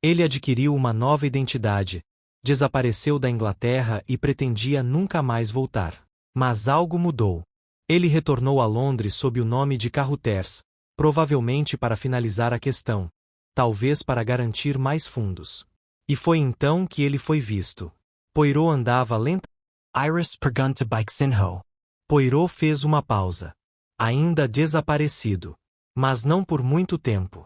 Ele adquiriu uma nova identidade, desapareceu da Inglaterra e pretendia nunca mais voltar. Mas algo mudou. Ele retornou a Londres sob o nome de Carruthers, provavelmente para finalizar a questão, talvez para garantir mais fundos. E foi então que ele foi visto. Poirot andava lentamente. Iris pergunta Bixinho. Poirot fez uma pausa. Ainda desaparecido. Mas não por muito tempo.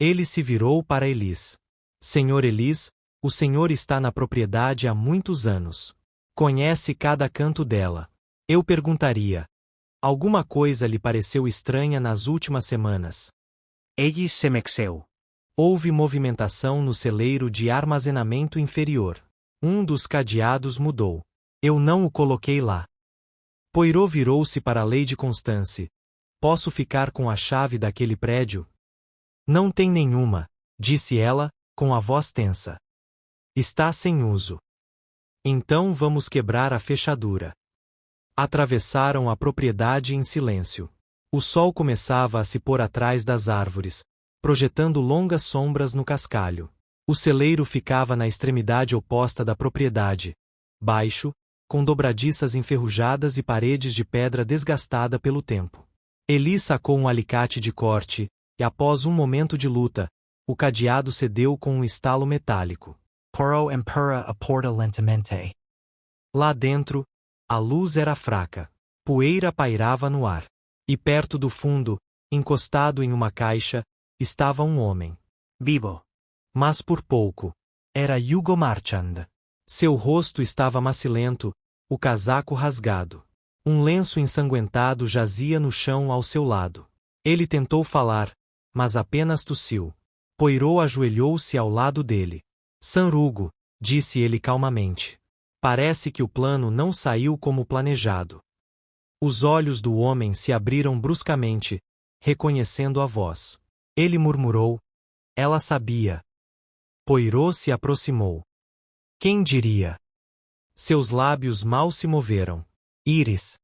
Ele se virou para Elise. Senhor Elise, o senhor está na propriedade há muitos anos. Conhece cada canto dela. Eu perguntaria. Alguma coisa lhe pareceu estranha nas últimas semanas? Ellis se mexeu. Houve movimentação no celeiro de armazenamento inferior. Um dos cadeados mudou. Eu não o coloquei lá. Poirot virou-se para Lady Constance. Posso ficar com a chave daquele prédio? Não tem nenhuma, disse ela, com a voz tensa. Está sem uso. Então vamos quebrar a fechadura. Atravessaram a propriedade em silêncio. O sol começava a se pôr atrás das árvores, projetando longas sombras no cascalho. O celeiro ficava na extremidade oposta da propriedade, baixo, com dobradiças enferrujadas e paredes de pedra desgastada pelo tempo. Eli sacou um alicate de corte, e após um momento de luta, o cadeado cedeu com um estalo metálico. Porou empurra a porta lentamente. Lá dentro, a luz era fraca. Poeira pairava no ar. E perto do fundo, encostado em uma caixa, estava um homem. Vivo. Mas por pouco. Era Hugo Marchand. Seu rosto estava macilento, o casaco rasgado. Um lenço ensanguentado jazia no chão ao seu lado. Ele tentou falar, mas apenas tossiu. Poirot ajoelhou-se ao lado dele. Sanrugo, disse ele calmamente. Parece que o plano não saiu como planejado. Os olhos do homem se abriram bruscamente, reconhecendo a voz. Ele murmurou. Ela sabia. Poirot se aproximou. Quem diria? Seus lábios mal se moveram. Iris.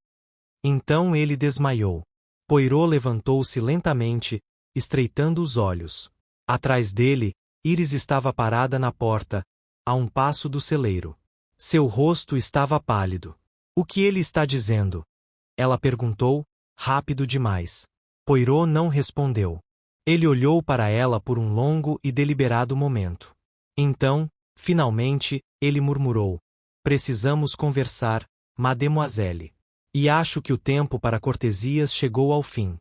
Então ele desmaiou. Poirot levantou-se lentamente, estreitando os olhos. Atrás dele, Iris estava parada na porta, a um passo do celeiro. Seu rosto estava pálido. O que ele está dizendo? Ela perguntou, rápido demais. Poirot não respondeu. Ele olhou para ela por um longo e deliberado momento. Então, finalmente, ele murmurou. Precisamos conversar, mademoiselle. E acho que o tempo para cortesias chegou ao fim.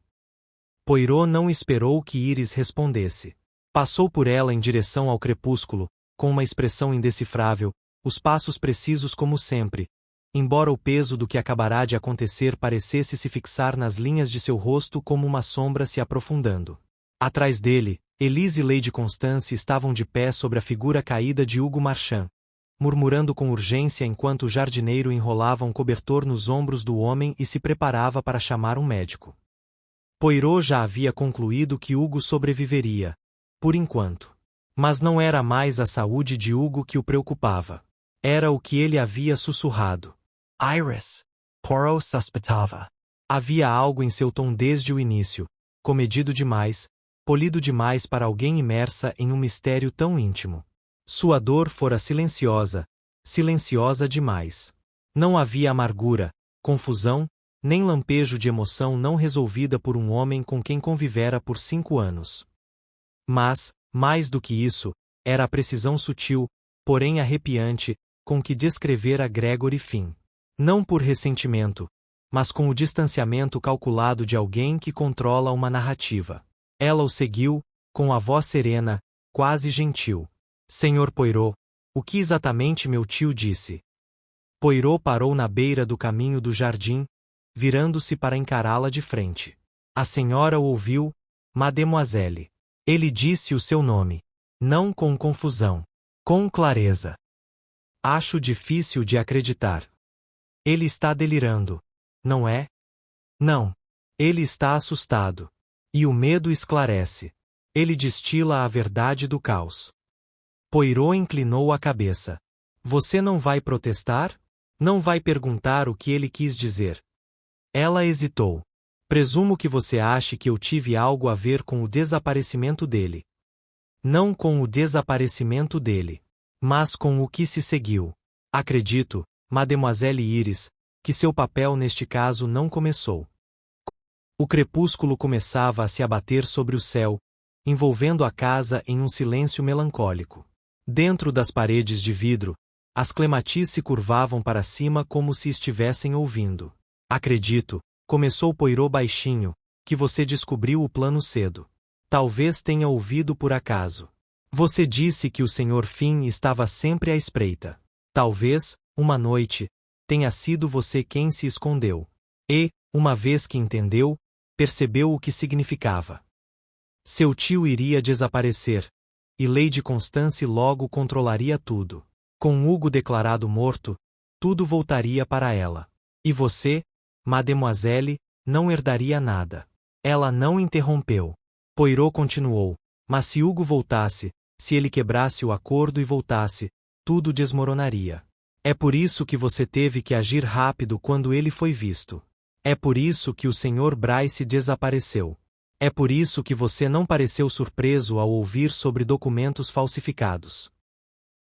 Poirot não esperou que Iris respondesse. Passou por ela em direção ao crepúsculo, com uma expressão indecifrável, os passos precisos como sempre, embora o peso do que acabará de acontecer parecesse se fixar nas linhas de seu rosto como uma sombra se aprofundando. Atrás dele, Elise e Lady Constance estavam de pé sobre a figura caída de Hugo Marchand, murmurando com urgência enquanto o jardineiro enrolava um cobertor nos ombros do homem e se preparava para chamar um médico. Poirot já havia concluído que Hugo sobreviveria, por enquanto. Mas não era mais a saúde de Hugo que o preocupava. Era o que ele havia sussurrado. Iris. Poirot suspeitava. Havia algo em seu tom desde o início, comedido demais, polido demais para alguém imersa em um mistério tão íntimo. Sua dor fora silenciosa, silenciosa demais. Não havia amargura, confusão, nem lampejo de emoção não resolvida por um homem com quem convivera por 5 anos. Mas, mais do que isso, era a precisão sutil, porém arrepiante, com que descrevera Gregory Finn. Não por ressentimento, mas com o distanciamento calculado de alguém que controla uma narrativa. Ela o seguiu, com a voz serena, quase gentil. Senhor Poirot, o que exatamente meu tio disse? Poirot parou na beira do caminho do jardim, virando-se para encará-la de frente. A senhora o ouviu, mademoiselle. Ele disse o seu nome. Não com confusão. Com clareza. Acho difícil de acreditar. Ele está delirando, não é? Não. Ele está assustado. E o medo esclarece. Ele destila a verdade do caos. Poirot inclinou a cabeça. Você não vai protestar? Não vai perguntar o que ele quis dizer? Ela hesitou. Presumo que você ache que eu tive algo a ver com o desaparecimento dele. Não com o desaparecimento dele, mas com o que se seguiu. Acredito, Mademoiselle Iris, que seu papel neste caso não começou. O crepúsculo começava a se abater sobre o céu, envolvendo a casa em um silêncio melancólico. Dentro das paredes de vidro, as clematis se curvavam para cima como se estivessem ouvindo. Acredito, começou Poirot baixinho, que você descobriu o plano cedo. Talvez tenha ouvido por acaso. Você disse que o Sr. Finn estava sempre à espreita. Talvez, uma noite, tenha sido você quem se escondeu. E, uma vez que entendeu, percebeu o que significava. Seu tio iria desaparecer, e Lady Constance logo controlaria tudo. Com Hugo declarado morto, tudo voltaria para ela. E você, mademoiselle, não herdaria nada. Ela não interrompeu. Poirot continuou. Mas se Hugo voltasse, se ele quebrasse o acordo e voltasse, tudo desmoronaria. É por isso que você teve que agir rápido quando ele foi visto. É por isso que o Sr. Bryce desapareceu. É por isso que você não pareceu surpreso ao ouvir sobre documentos falsificados.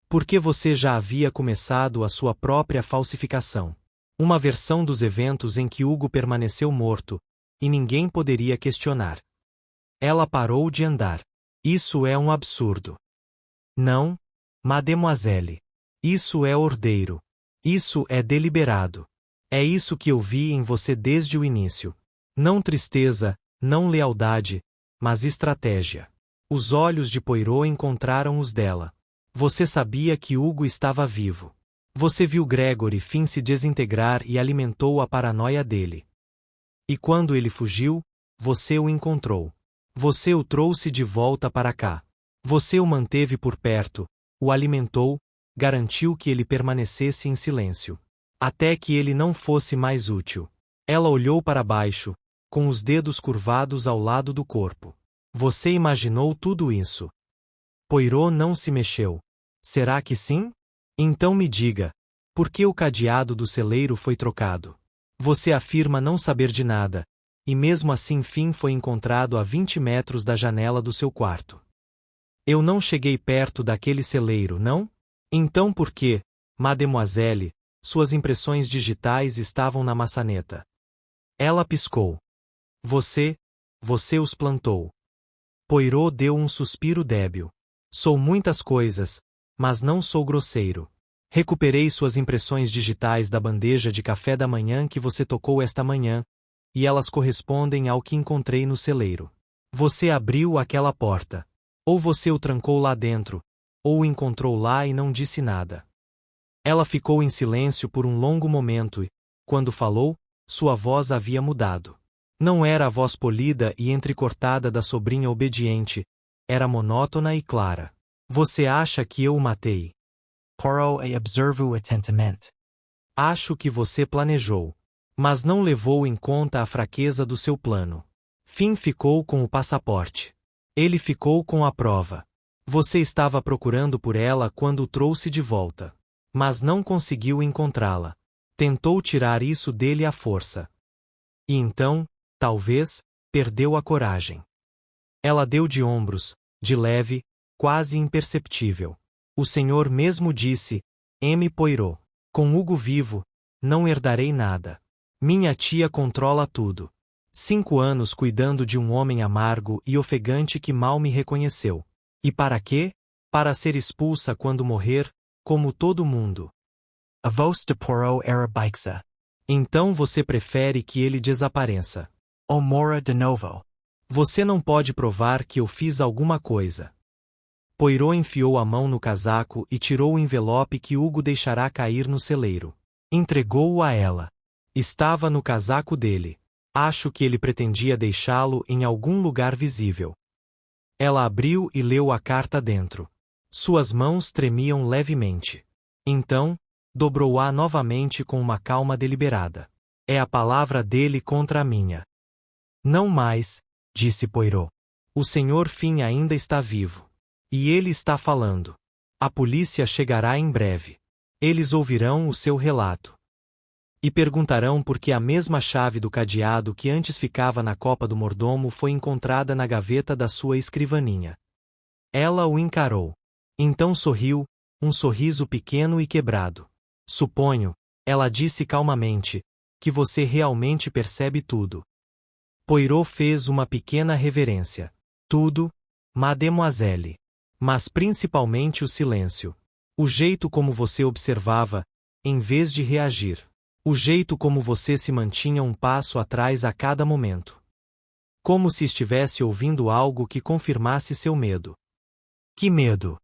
Porque você já havia começado a sua própria falsificação. Uma versão dos eventos em que Hugo permaneceu morto, e ninguém poderia questionar. Ela parou de andar. Isso é um absurdo. Não, mademoiselle. Isso é ordeiro. Isso é deliberado. É isso que eu vi em você desde o início. Não tristeza, não lealdade, mas estratégia. Os olhos de Poirot encontraram os dela. Você sabia que Hugo estava vivo. Você viu Gregory Finn se desintegrar e alimentou a paranoia dele. E quando ele fugiu, você o encontrou. Você o trouxe de volta para cá. Você o manteve por perto, o alimentou, garantiu que ele permanecesse em silêncio. Até que ele não fosse mais útil. Ela olhou para baixo, com os dedos curvados ao lado do corpo. Você imaginou tudo isso. Poirot não se mexeu. Será que sim? Então me diga, por que o cadeado do celeiro foi trocado? Você afirma não saber de nada, e mesmo assim Finn foi encontrado a 20 metros da janela do seu quarto. Eu não cheguei perto daquele celeiro, não? Então por que, mademoiselle, suas impressões digitais estavam na maçaneta? Ela piscou. Você os plantou. Poirot deu um suspiro débil. Sou muitas coisas, mas não sou grosseiro. Recuperei suas impressões digitais da bandeja de café da manhã que você tocou esta manhã, e elas correspondem ao que encontrei no celeiro. Você abriu aquela porta. Ou você o trancou lá dentro, ou o encontrou lá e não disse nada. Ela ficou em silêncio por um longo momento e, quando falou, sua voz havia mudado. Não era a voz polida e entrecortada da sobrinha obediente, era monótona e clara. Você acha que eu o matei? Poirot observou atentamente. Acho que você planejou, mas não levou em conta a fraqueza do seu plano. Finn ficou com o passaporte. Ele ficou com a prova. Você estava procurando por ela quando o trouxe de volta. Mas não conseguiu encontrá-la. Tentou tirar isso dele à força. E então, talvez, perdeu a coragem. Ela deu de ombros, de leve, quase imperceptível. O senhor mesmo disse, M. Poirot, com Hugo vivo, não herdarei nada. Minha tia controla tudo. 5 anos cuidando de um homem amargo e ofegante que mal me reconheceu. E para quê? Para ser expulsa quando morrer, como todo mundo. A voz de Poirot era baixa. Então você prefere que ele desapareça. O mora de novo. Você não pode provar que eu fiz alguma coisa. Poirot enfiou a mão no casaco e tirou o envelope que Hugo deixará cair no celeiro. Entregou-o a ela. Estava no casaco dele. Acho que ele pretendia deixá-lo em algum lugar visível. Ela abriu e leu a carta dentro. Suas mãos tremiam levemente. Então, dobrou-a novamente com uma calma deliberada. É a palavra dele contra a minha. Não mais, disse Poirot. O Sr. Finn ainda está vivo. E ele está falando. A polícia chegará em breve. Eles ouvirão o seu relato. E perguntarão por que a mesma chave do cadeado que antes ficava na copa do mordomo foi encontrada na gaveta da sua escrivaninha. Ela o encarou. Então sorriu, um sorriso pequeno e quebrado. Suponho, ela disse calmamente, que você realmente percebe tudo. Poirot fez uma pequena reverência. Tudo, mademoiselle. Mas principalmente o silêncio. O jeito como você observava, em vez de reagir. O jeito como você se mantinha um passo atrás a cada momento. Como se estivesse ouvindo algo que confirmasse seu medo. Que medo?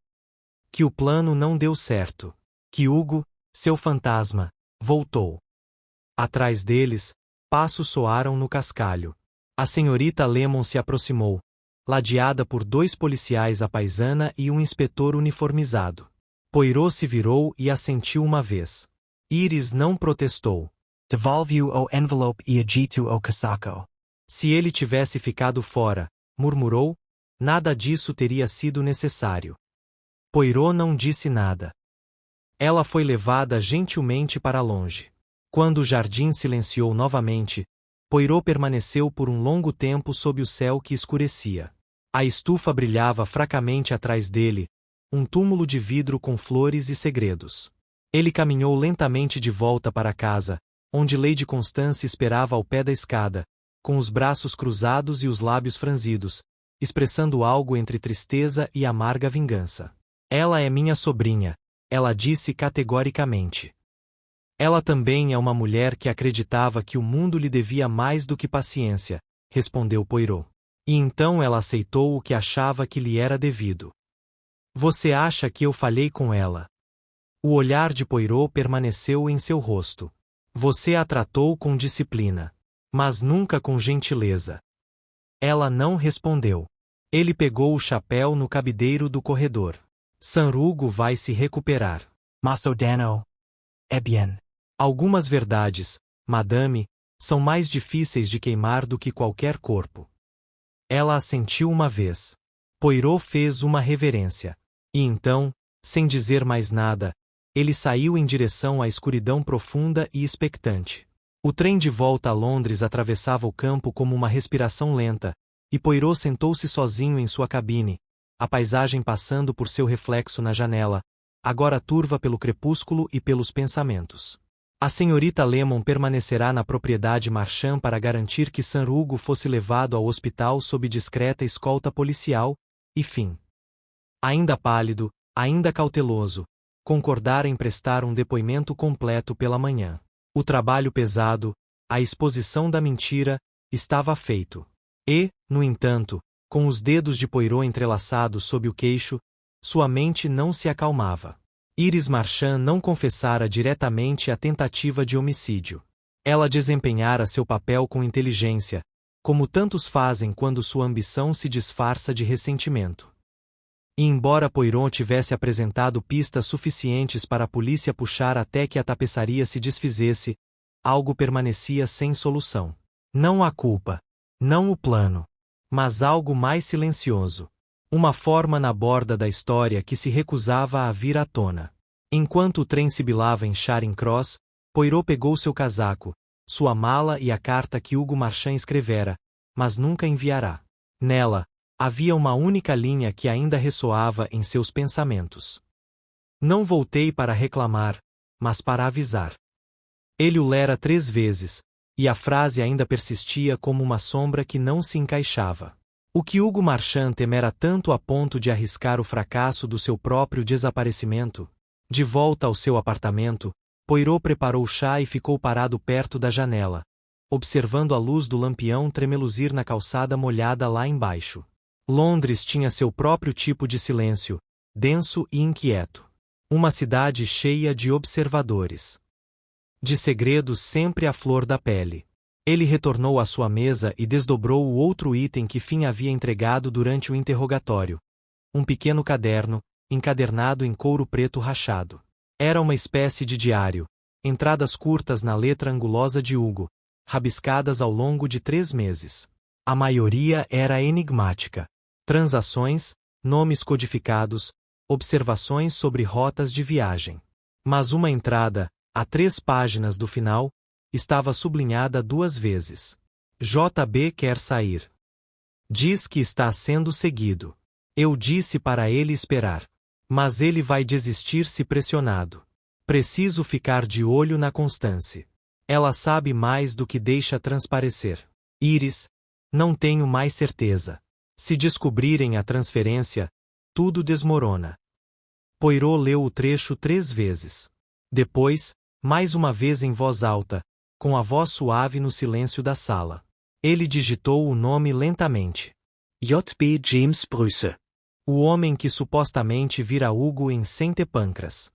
Que o plano não deu certo. Que Hugo, seu fantasma, voltou. Atrás deles, passos soaram no cascalho. A senhorita Lemon se aproximou, ladeada por 2 policiais à paisana e um inspetor uniformizado. Poirot se virou e assentiu uma vez. Iris não protestou. Devolve-o o envelope e agite o casaco. Se ele tivesse ficado fora, murmurou, nada disso teria sido necessário. Poirot não disse nada. Ela foi levada gentilmente para longe. Quando o jardim silenciou novamente, Poirot permaneceu por um longo tempo sob o céu que escurecia. A estufa brilhava fracamente atrás dele, um túmulo de vidro com flores e segredos. Ele caminhou lentamente de volta para casa, onde Lady Constance esperava ao pé da escada, com os braços cruzados e os lábios franzidos, expressando algo entre tristeza e amarga vingança. Ela é minha sobrinha, ela disse categoricamente. Ela também é uma mulher que acreditava que o mundo lhe devia mais do que paciência, respondeu Poirot. E então ela aceitou o que achava que lhe era devido. Você acha que eu falhei com ela? O olhar de Poirot permaneceu em seu rosto. Você a tratou com disciplina, mas nunca com gentileza. Ela não respondeu. Ele pegou o chapéu no cabideiro do corredor. Sanrugo vai se recuperar. Mas O'Dano. É bien. Algumas verdades, madame, são mais difíceis de queimar do que qualquer corpo. Ela assentiu uma vez. Poirot fez uma reverência. E então, sem dizer mais nada, ele saiu em direção à escuridão profunda e expectante. O trem de volta a Londres atravessava o campo como uma respiração lenta, e Poirot sentou-se sozinho em sua cabine, a paisagem passando por seu reflexo na janela, agora turva pelo crepúsculo e pelos pensamentos. A senhorita Lemon permanecerá na propriedade Marchand para garantir que Sanrugo fosse levado ao hospital sob discreta escolta policial, e fim. Ainda pálido, ainda cauteloso, concordara em prestar um depoimento completo pela manhã. O trabalho pesado, a exposição da mentira, estava feito. E, no entanto, com os dedos de Poirot entrelaçados sob o queixo, sua mente não se acalmava. Iris Marchand não confessara diretamente a tentativa de homicídio. Ela desempenhara seu papel com inteligência, como tantos fazem quando sua ambição se disfarça de ressentimento. E embora Poirot tivesse apresentado pistas suficientes para a polícia puxar até que a tapeçaria se desfizesse, algo permanecia sem solução. Não a culpa, não o plano, mas algo mais silencioso. Uma forma na borda da história que se recusava a vir à tona. Enquanto o trem sibilava em Charing Cross, Poirot pegou seu casaco, sua mala e a carta que Hugo Marchand escrevera, mas nunca enviará. Nela, havia uma única linha que ainda ressoava em seus pensamentos. Não voltei para reclamar, mas para avisar. Ele o lera 3 vezes, e a frase ainda persistia como uma sombra que não se encaixava. O que Hugo Marchand temera tanto a ponto de arriscar o fracasso do seu próprio desaparecimento? De volta ao seu apartamento, Poirot preparou chá e ficou parado perto da janela, observando a luz do lampião tremeluzir na calçada molhada lá embaixo. Londres tinha seu próprio tipo de silêncio, denso e inquieto. Uma cidade cheia de observadores. De segredos sempre à flor da pele. Ele retornou à sua mesa e desdobrou o outro item que Finn havia entregado durante o interrogatório. Um pequeno caderno, encadernado em couro preto rachado. Era uma espécie de diário, entradas curtas na letra angulosa de Hugo, rabiscadas ao longo de 3 meses. A maioria era enigmática. Transações, nomes codificados, observações sobre rotas de viagem. Mas uma entrada, a 3 páginas do final, estava sublinhada 2 vezes. JB quer sair. Diz que está sendo seguido. Eu disse para ele esperar. Mas ele vai desistir se pressionado. Preciso ficar de olho na Constance. Ela sabe mais do que deixa transparecer. Iris, não tenho mais certeza. Se descobrirem a transferência, tudo desmorona. Poirot leu o trecho 3 vezes. Depois, mais uma vez em voz alta, com a voz suave no silêncio da sala. Ele digitou o nome lentamente. J.B. James Bruce. O homem que supostamente vira Hugo em Saint Pancras.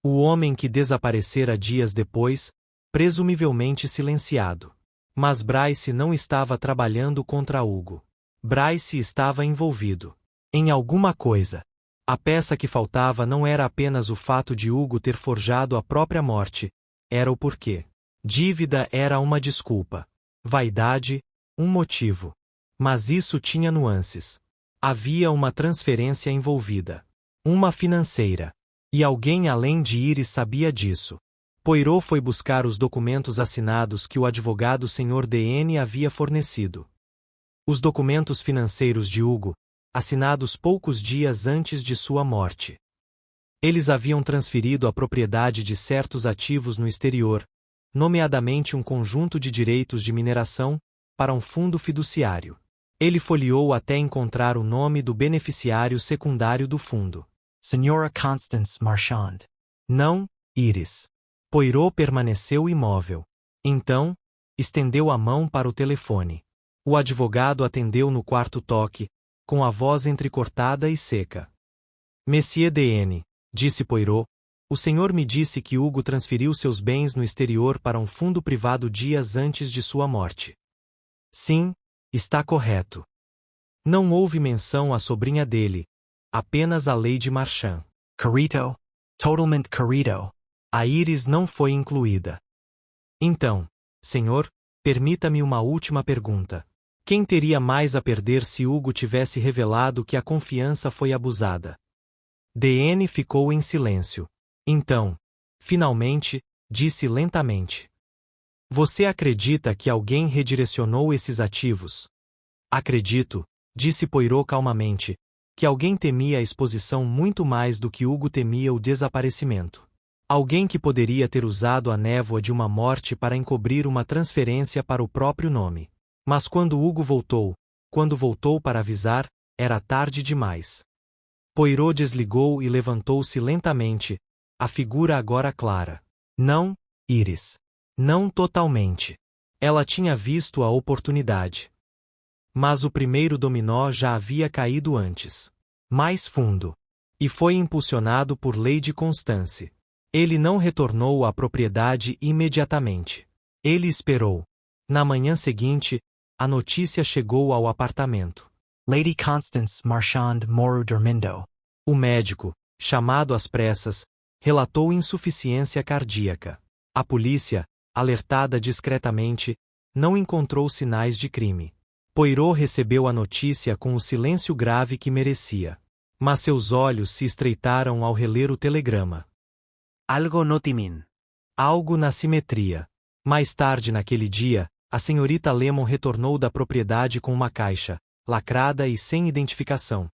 O homem que desaparecera dias depois, presumivelmente silenciado. Mas Bryce não estava trabalhando contra Hugo. Bryce estava envolvido em alguma coisa. A peça que faltava não era apenas o fato de Hugo ter forjado a própria morte, era o porquê. Dívida era uma desculpa. Vaidade, um motivo. Mas isso tinha nuances. Havia uma transferência envolvida. Uma financeira. E alguém além de Iris sabia disso. Poirot foi buscar os documentos assinados que o advogado Sr. D.N. havia fornecido. Os documentos financeiros de Hugo, assinados poucos dias antes de sua morte. Eles haviam transferido a propriedade de certos ativos no exterior, nomeadamente um conjunto de direitos de mineração, para um fundo fiduciário. Ele folheou até encontrar o nome do beneficiário secundário do fundo. Senhora Constance Marchand. Não, Iris. Poirot permaneceu imóvel. Então, estendeu a mão para o telefone. O advogado atendeu no quarto toque, com a voz entrecortada e seca. Monsieur D.N., disse Poirot, o senhor me disse que Hugo transferiu seus bens no exterior para um fundo privado dias antes de sua morte. Sim, está correto. Não houve menção à sobrinha dele, apenas a Lady Marchand. Correto. Totalmente correto. A Iris não foi incluída. Então, senhor, permita-me uma última pergunta. Quem teria mais a perder se Hugo tivesse revelado que a confiança foi abusada? D.N. ficou em silêncio. Então, finalmente, disse lentamente. Você acredita que alguém redirecionou esses ativos? Acredito, disse Poirot calmamente, que alguém temia a exposição muito mais do que Hugo temia o desaparecimento. Alguém que poderia ter usado a névoa de uma morte para encobrir uma transferência para o próprio nome. Mas quando Hugo voltou, quando voltou para avisar, era tarde demais. Poirot desligou e levantou-se lentamente, a figura agora clara. Não, Iris. Não totalmente. Ela tinha visto a oportunidade. Mas o primeiro dominó já havia caído antes. Mais fundo. E foi impulsionado por Lady Constance. Ele não retornou à propriedade imediatamente. Ele esperou. Na manhã seguinte, a notícia chegou ao apartamento. Lady Constance Marchand morreu dormindo. O médico, chamado às pressas, relatou insuficiência cardíaca. A polícia, alertada discretamente, não encontrou sinais de crime. Poirot recebeu a notícia com o silêncio grave que merecia. Mas seus olhos se estreitaram ao reler o telegrama. Algo no timin. Algo na simetria. Mais tarde naquele dia, a senhorita Lemon retornou da propriedade com uma caixa, lacrada e sem identificação.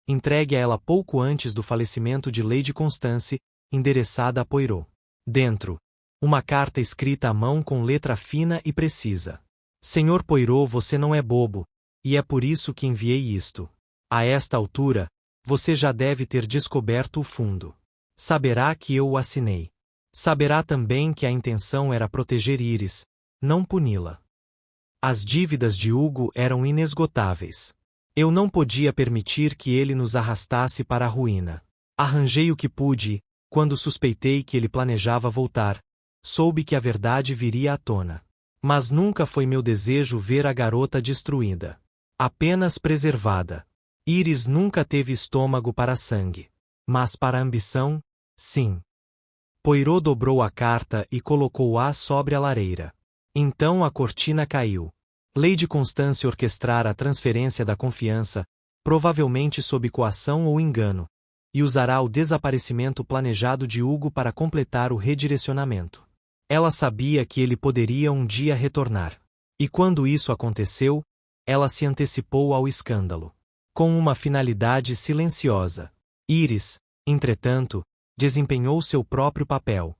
Entregue a ela pouco antes do falecimento de Lady Constance, endereçada a Poirot. Dentro, uma carta escrita à mão com letra fina e precisa. Senhor Poirot, você não é bobo, e é por isso que enviei isto. A esta altura, você já deve ter descoberto o fundo. Saberá que eu o assinei. Saberá também que a intenção era proteger Iris, não puni-la. As dívidas de Hugo eram inesgotáveis. Eu não podia permitir que ele nos arrastasse para a ruína. Arranjei o que pude e, quando suspeitei que ele planejava voltar, soube que a verdade viria à tona. Mas nunca foi meu desejo ver a garota destruída. Apenas preservada. Iris nunca teve estômago para sangue. Mas para a ambição, sim. Poirot dobrou a carta e colocou-a sobre a lareira. Então a cortina caiu. Lady Constance orquestrara a transferência da confiança, provavelmente sob coação ou engano, e usará o desaparecimento planejado de Hugo para completar o redirecionamento. Ela sabia que ele poderia um dia retornar. E quando isso aconteceu, ela se antecipou ao escândalo. Com uma finalidade silenciosa. Iris, entretanto, desempenhou seu próprio papel.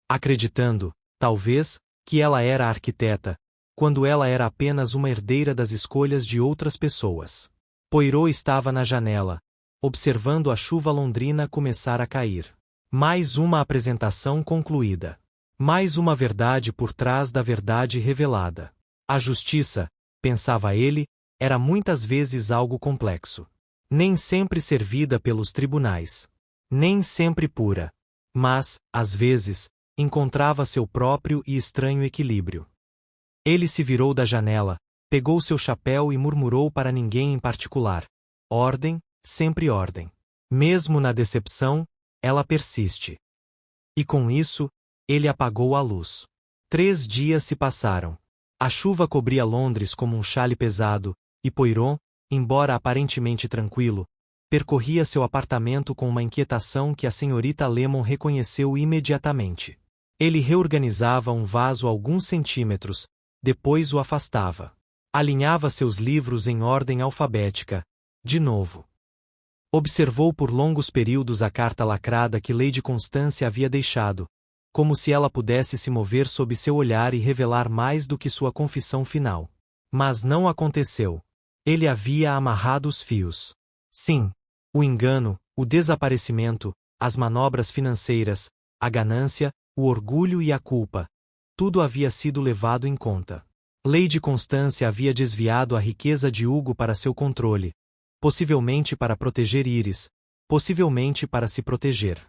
Acreditando, talvez, que ela era a arquiteta, quando ela era apenas uma herdeira das escolhas de outras pessoas. Poirot estava na janela, observando a chuva londrina começar a cair. Mais uma apresentação concluída. Mais uma verdade por trás da verdade revelada. A justiça, pensava ele, era muitas vezes algo complexo. Nem sempre servida pelos tribunais. Nem sempre pura. Mas, às vezes, encontrava seu próprio e estranho equilíbrio. Ele se virou da janela, pegou seu chapéu e murmurou para ninguém em particular. Ordem, sempre ordem. Mesmo na decepção, ela persiste. E com isso, ele apagou a luz. 3 dias se passaram. A chuva cobria Londres como um xale pesado, e Poirot, embora aparentemente tranquilo, percorria seu apartamento com uma inquietação que a senhorita Lemon reconheceu imediatamente. Ele reorganizava um vaso a alguns centímetros, depois o afastava. Alinhava seus livros em ordem alfabética, De novo. Observou por longos períodos a carta lacrada que Lady Constance havia deixado, como se ela pudesse se mover sob seu olhar e revelar mais do que sua confissão final. Mas não aconteceu. Ele havia amarrado os fios. Sim. O engano, o desaparecimento, as manobras financeiras, a ganância, o orgulho e a culpa. Tudo havia sido levado em conta. Lady Constance havia desviado a riqueza de Hugo para seu controle, possivelmente para proteger Iris, possivelmente para se proteger.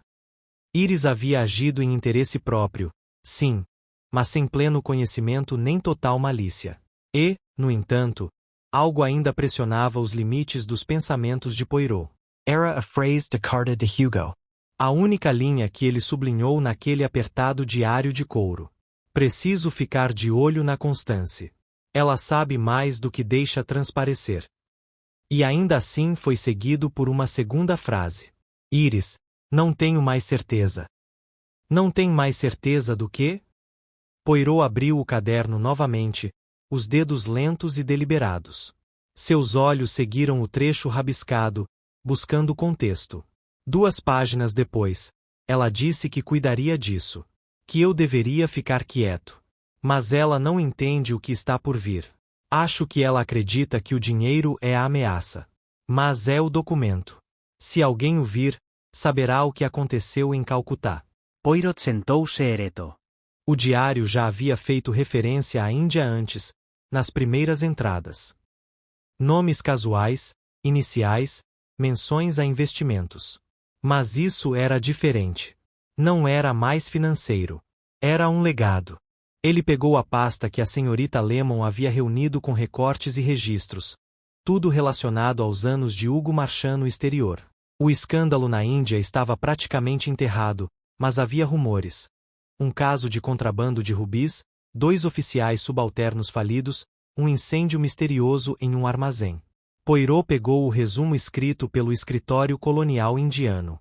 Iris havia agido em interesse próprio, sim, mas sem pleno conhecimento nem total malícia. E, no entanto, algo ainda pressionava os limites dos pensamentos de Poirot. Era a phrase de carta de Hugo. A única linha que ele sublinhou naquele apertado diário de couro. Preciso ficar de olho na Constance. Ela sabe mais do que deixa transparecer. E ainda assim foi seguido por uma segunda frase. Iris, não tenho mais certeza. Não tem mais certeza do quê? Poirot abriu o caderno novamente, os dedos lentos e deliberados. Seus olhos seguiram o trecho rabiscado, buscando o contexto. 2 páginas depois, ela disse que cuidaria disso. Que eu deveria ficar quieto. Mas ela não entende o que está por vir. Acho que ela acredita que o dinheiro é a ameaça. Mas é o documento. Se alguém o vir, saberá o que aconteceu em Calcutá. Poirot sentou-se ereto. O diário já havia feito referência à Índia antes, nas primeiras entradas. Nomes casuais, iniciais, menções a investimentos. Mas isso era diferente. Não era mais financeiro. Era um legado. Ele pegou a pasta que a senhorita Lemon havia reunido com recortes e registros. Tudo relacionado aos anos de Hugo Marchand no exterior. O escândalo na Índia estava praticamente enterrado, mas havia rumores. Um caso de contrabando de rubis, 2 oficiais subalternos falidos, um incêndio misterioso em um armazém. Poirot pegou o resumo escrito pelo escritório colonial indiano.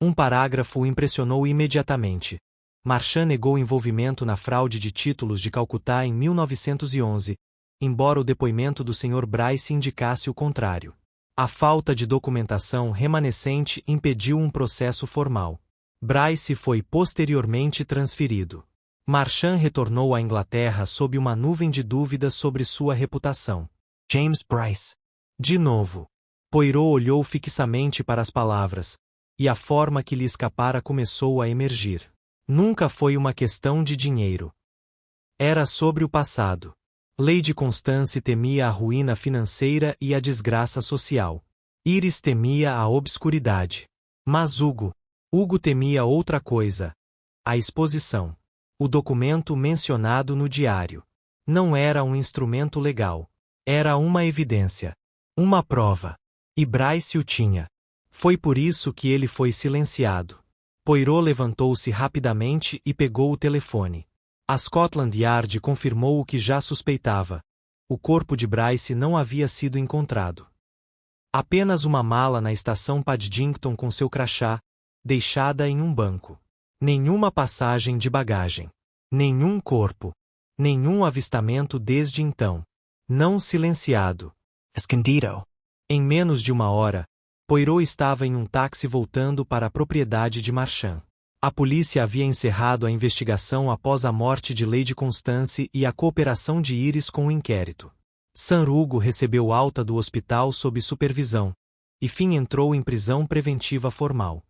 Um parágrafo o impressionou imediatamente. Marchand negou envolvimento na fraude de títulos de Calcutá em 1911, embora o depoimento do Sr. Bryce indicasse o contrário. A falta de documentação remanescente impediu um processo formal. Bryce foi posteriormente transferido. Marchand retornou à Inglaterra sob uma nuvem de dúvidas sobre sua reputação. James Bryce. De novo. Poirot olhou fixamente para as palavras, e a forma que lhe escapara começou a emergir. Nunca foi uma questão de dinheiro. Era sobre o passado. Lady Constance temia a ruína financeira e a desgraça social. Iris temia a obscuridade. Mas Hugo temia outra coisa. A exposição. O documento mencionado no diário. Não era um instrumento legal. Era uma evidência. Uma prova. E Bryce o tinha. Foi por isso que ele foi silenciado. Poirot levantou-se rapidamente e pegou o telefone. A Scotland Yard confirmou o que já suspeitava. O corpo de Bryce não havia sido encontrado. Apenas uma mala na estação Paddington com seu crachá, deixada em um banco. Nenhuma passagem de bagagem. Nenhum corpo. Nenhum avistamento desde então. Não silenciado. Escondido. Em menos de 1 hora, Poirot estava em um táxi voltando para a propriedade de Marchand. A polícia havia encerrado a investigação após a morte de Lady Constance e a cooperação de Iris com o inquérito. Sir Hugo recebeu alta do hospital sob supervisão, e Finn entrou em prisão preventiva formal.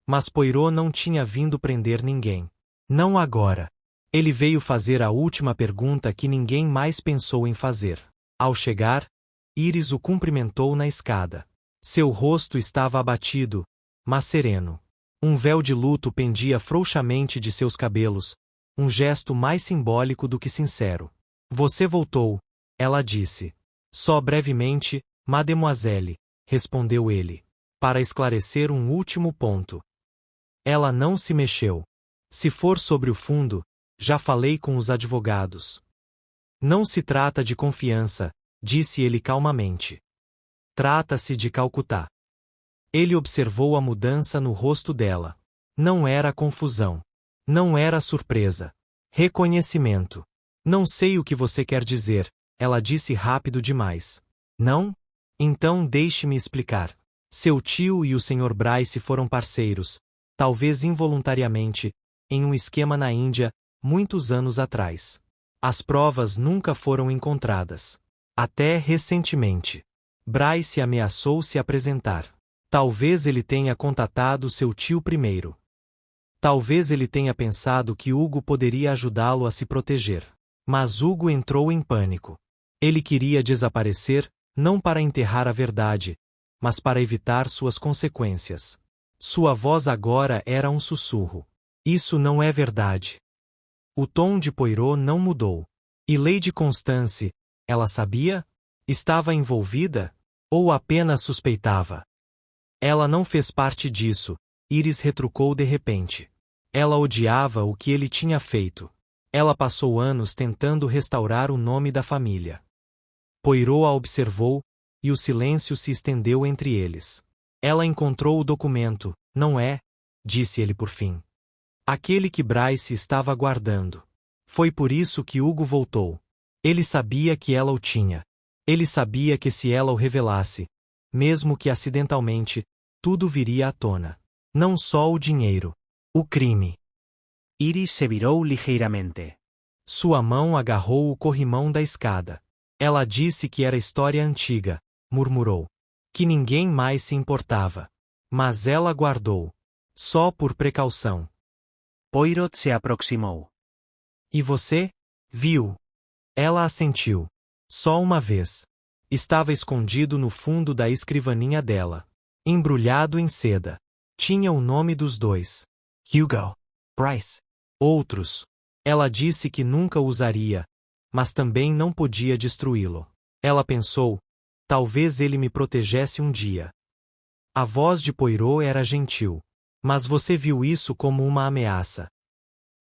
Mas Poirot não tinha vindo prender ninguém. Não agora. Ele veio fazer a última pergunta que ninguém mais pensou em fazer. Ao chegar, Iris o cumprimentou na escada. Seu rosto estava abatido, mas sereno. Um véu de luto pendia frouxamente de seus cabelos, um gesto mais simbólico do que sincero. Você voltou, ela disse. Só brevemente, mademoiselle, respondeu ele. Para esclarecer um último ponto. Ela não se mexeu. Se for sobre o fundo, já falei com os advogados. Não se trata de confiança, disse ele calmamente. Trata-se de Calcutá. Ele observou a mudança no rosto dela. Não era confusão. Não era surpresa. Reconhecimento. Não sei o que você quer dizer, ela disse rápido demais. Não? Então deixe-me explicar. Seu tio e o Sr. Bryce foram parceiros, talvez involuntariamente, em um esquema na Índia, muitos anos atrás. As provas nunca foram encontradas. Até recentemente. Bryce ameaçou se apresentar. Talvez ele tenha contatado seu tio primeiro. Talvez ele tenha pensado que Hugo poderia ajudá-lo a se proteger. Mas Hugo entrou em pânico. Ele queria desaparecer, não para enterrar a verdade, mas para evitar suas consequências. Sua voz agora era um sussurro. Isso não é verdade. O tom de Poirot não mudou. E Lady Constance, ela sabia? Estava envolvida? Ou apenas suspeitava? Ela não fez parte disso, Iris retrucou de repente. Ela odiava o que ele tinha feito. Ela passou anos tentando restaurar o nome da família. Poirot a observou, e o silêncio se estendeu entre eles. Ela encontrou o documento, não é? Disse ele por fim. Aquele que Bryce estava guardando. Foi por isso que Hugo voltou. Ele sabia que ela o tinha. Ele sabia que se ela o revelasse, mesmo que acidentalmente, tudo viria à tona. Não só o dinheiro. O crime. Iris se virou ligeiramente. Sua mão agarrou o corrimão da escada. Ela disse que era história antiga, murmurou. Que ninguém mais se importava. Mas ela guardou. Só por precaução. Poirot se aproximou. E você? Viu? Ela assentiu. Só uma vez. Estava escondido no fundo da escrivaninha dela. Embrulhado em seda. Tinha o nome dos dois. Hugo. Bryce. Outros. Ela disse que nunca usaria, mas também não podia destruí-lo. Ela pensou, talvez ele me protegesse um dia. A voz de Poirot era gentil. Mas você viu isso como uma ameaça.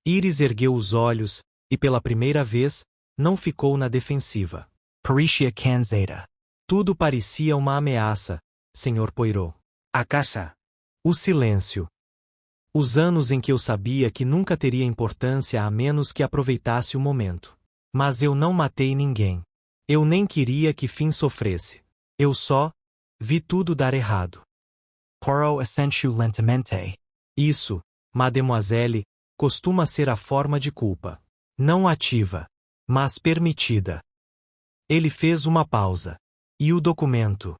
Iris ergueu os olhos, e pela primeira vez, não ficou na defensiva. Parecia canseira. Tudo parecia uma ameaça, Sr. Poirot. A casa. O silêncio. Os anos em que eu sabia que nunca teria importância a menos que aproveitasse o momento. Mas eu não matei ninguém. Eu nem queria que Finn sofresse. Eu só vi tudo dar errado. Poirot assentiu lentamente. Isso, mademoiselle, costuma ser a forma de culpa. Não ativa, mas permitida. Ele fez uma pausa. E o documento?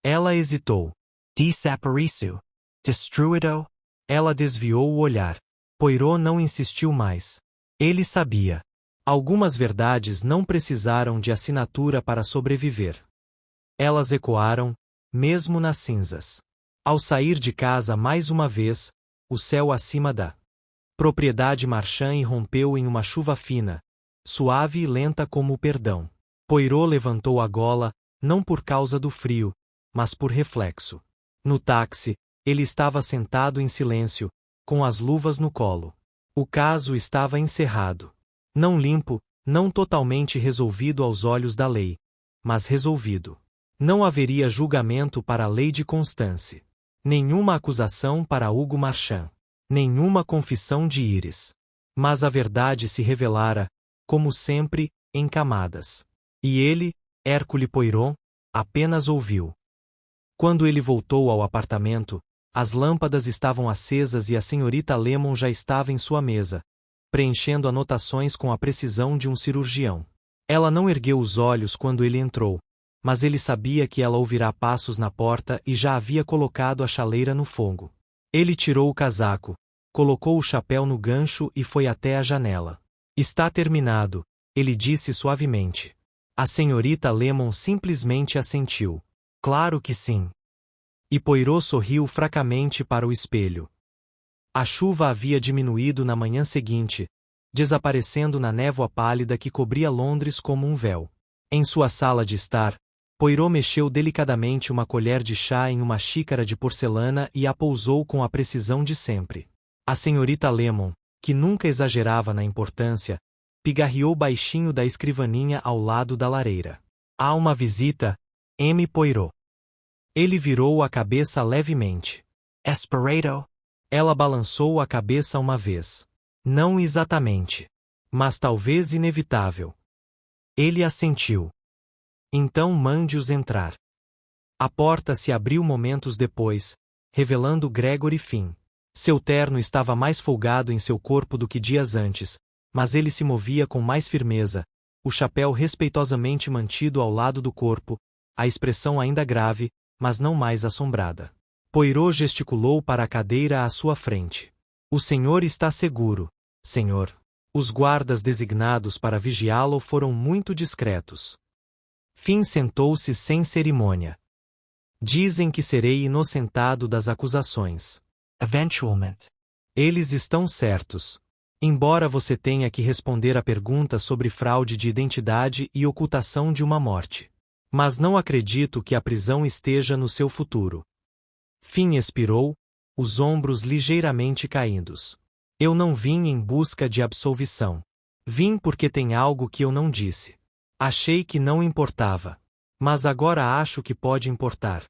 Ela hesitou. Desapareceu. Destruído. Ela desviou o olhar. Poirot não insistiu mais. Ele sabia. Algumas verdades não precisaram de assinatura para sobreviver. Elas ecoaram, mesmo nas cinzas. Ao sair de casa mais uma vez, o céu acima da propriedade Marchand irrompeu em uma chuva fina, suave e lenta como o perdão. Poirot levantou a gola, não por causa do frio, mas por reflexo. No táxi, ele estava sentado em silêncio, com as luvas no colo. O caso estava encerrado. Não limpo, não totalmente resolvido aos olhos da lei, mas resolvido. Não haveria julgamento para Lady Constance. Nenhuma acusação para Hugo Marchand. Nenhuma confissão de Iris. Mas a verdade se revelara, como sempre, em camadas. E ele, Hercule Poirot, apenas ouviu. Quando ele voltou ao apartamento, as lâmpadas estavam acesas e a senhorita Lemon já estava em sua mesa, preenchendo anotações com a precisão de um cirurgião. Ela não ergueu os olhos quando ele entrou, mas ele sabia que ela ouvirá passos na porta e já havia colocado a chaleira no fogo. Ele tirou o casaco, colocou o chapéu no gancho e foi até a janela. Está terminado, ele disse suavemente. A senhorita Lemon simplesmente assentiu. Claro que sim. E Poirot sorriu fracamente para o espelho. A chuva havia diminuído na manhã seguinte, desaparecendo na névoa pálida que cobria Londres como um véu. Em sua sala de estar, Poirot mexeu delicadamente uma colher de chá em uma xícara de porcelana e a pousou com a precisão de sempre. A senhorita Lemon, que nunca exagerava na importância, pigarreou baixinho da escrivaninha ao lado da lareira. Há uma visita, M. Poirot. Ele virou a cabeça levemente. Esperado. Ela balançou a cabeça uma vez. Não exatamente. Mas talvez inevitável. Ele assentiu. Então mande-os entrar. A porta se abriu momentos depois, revelando Gregory Finn. Seu terno estava mais folgado em seu corpo do que dias antes, mas ele se movia com mais firmeza, o chapéu respeitosamente mantido ao lado do corpo, a expressão ainda grave, mas não mais assombrada. Poirot gesticulou para a cadeira à sua frente. O senhor está seguro, senhor. Os guardas designados para vigiá-lo foram muito discretos. Finn sentou-se sem cerimônia. Dizem que serei inocentado das acusações. Eventualment. Eles estão certos. Embora você tenha que responder a pergunta sobre fraude de identidade e ocultação de uma morte. Mas não acredito que a prisão esteja no seu futuro. Finn expirou, os ombros ligeiramente caídos. Eu não vim em busca de absolvição. Vim porque tem algo que eu não disse. Achei que não importava. Mas agora acho que pode importar.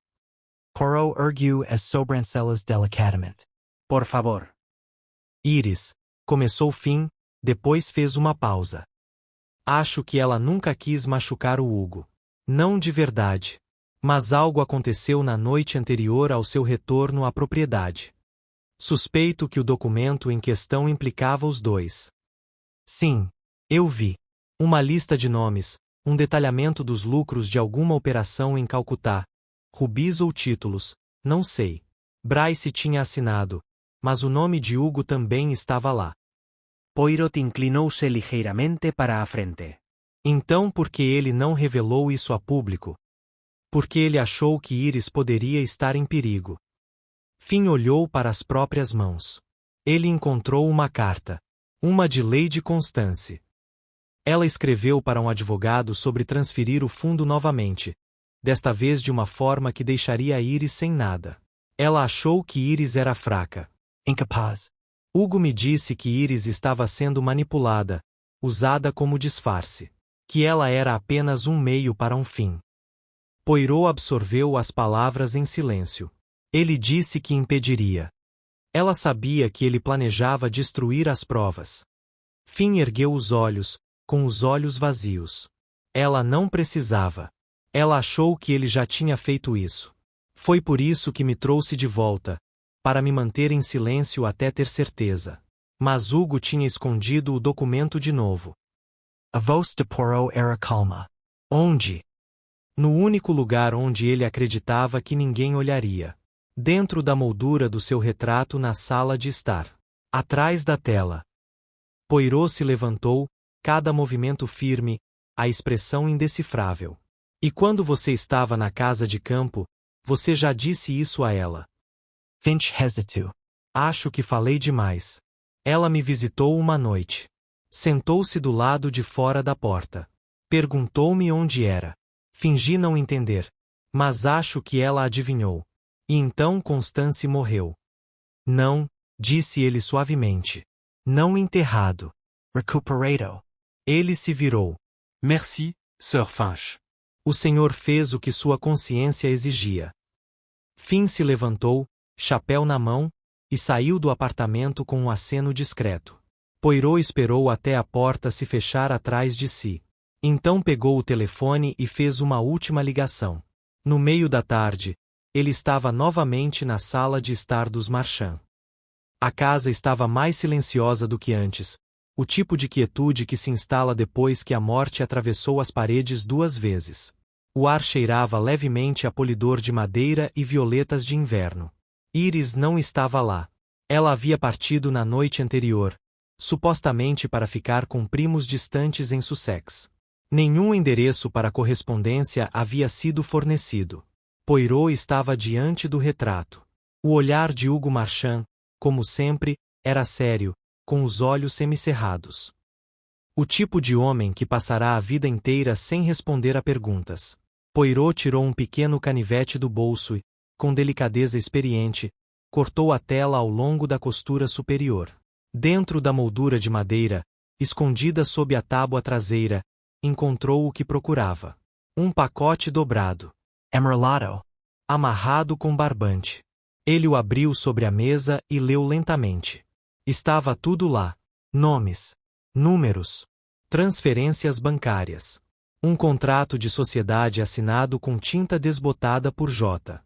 Poirot ergueu as sobrancelhas delicadamente. Por favor. Iris, começou Finn, depois fez uma pausa. Acho que ela nunca quis machucar o Hugo. Não de verdade. Mas algo aconteceu na noite anterior ao seu retorno à propriedade. Suspeito que o documento em questão implicava os dois. Sim, eu vi. Uma lista de nomes, um detalhamento dos lucros de alguma operação em Calcutá. Rubis ou títulos, não sei. Bryce tinha assinado, mas o nome de Hugo também estava lá. Poirot inclinou-se ligeiramente para a frente. Então por que ele não revelou isso a público? Porque ele achou que Iris poderia estar em perigo. Finn olhou para as próprias mãos. Ele encontrou uma carta. Uma de Lady Constance. Ela escreveu para um advogado sobre transferir o fundo novamente, desta vez de uma forma que deixaria Iris sem nada. Ela achou que Iris era fraca. Incapaz. Hugo me disse que Iris estava sendo manipulada, usada como disfarce. Que ela era apenas um meio para um fim. Poirot absorveu as palavras em silêncio. Ele disse que impediria. Ela sabia que ele planejava destruir as provas. Finn ergueu os olhos, com os olhos vazios. Ela não precisava. Ela achou que ele já tinha feito isso. Foi por isso que me trouxe de volta, para me manter em silêncio até ter certeza. Mas Hugo tinha escondido o documento de novo. A voz de Poirot era calma. Onde? No único lugar onde ele acreditava que ninguém olharia. Dentro da moldura do seu retrato na sala de estar. Atrás da tela. Poirot se levantou, cada movimento firme, a expressão indecifrável. E quando você estava na casa de campo, você já disse isso a ela. Finch hesitou. Acho que falei demais. Ela me visitou uma noite. Sentou-se do lado de fora da porta. Perguntou-me onde era. Fingi não entender. Mas acho que ela adivinhou. E então Constance morreu. Não, disse ele suavemente. Não enterrado. Recuperado. Ele se virou. Merci, Sir Finch. O senhor fez o que sua consciência exigia. Finn se levantou, chapéu na mão, e saiu do apartamento com um aceno discreto. Poirot esperou até a porta se fechar atrás de si. Então pegou o telefone e fez uma última ligação. No meio da tarde, ele estava novamente na sala de estar dos Marchand. A casa estava mais silenciosa do que antes, o tipo de quietude que se instala depois que a morte atravessou as paredes 2 vezes. O ar cheirava levemente a polidor de madeira e violetas de inverno. Iris não estava lá. Ela havia partido na noite anterior, supostamente para ficar com primos distantes em Sussex. Nenhum endereço para correspondência havia sido fornecido. Poirot estava diante do retrato. O olhar de Hugo Marchand, como sempre, era sério, com os olhos semicerrados. O tipo de homem que passará a vida inteira sem responder a perguntas. Poirot tirou um pequeno canivete do bolso e, com delicadeza experiente, cortou a tela ao longo da costura superior. Dentro da moldura de madeira, escondida sob a tábua traseira, encontrou o que procurava. Um pacote dobrado. Emeraldo. Amarrado com barbante. Ele o abriu sobre a mesa e leu lentamente. Estava tudo lá. Nomes. Números. Transferências bancárias. Um contrato de sociedade assinado com tinta desbotada por J.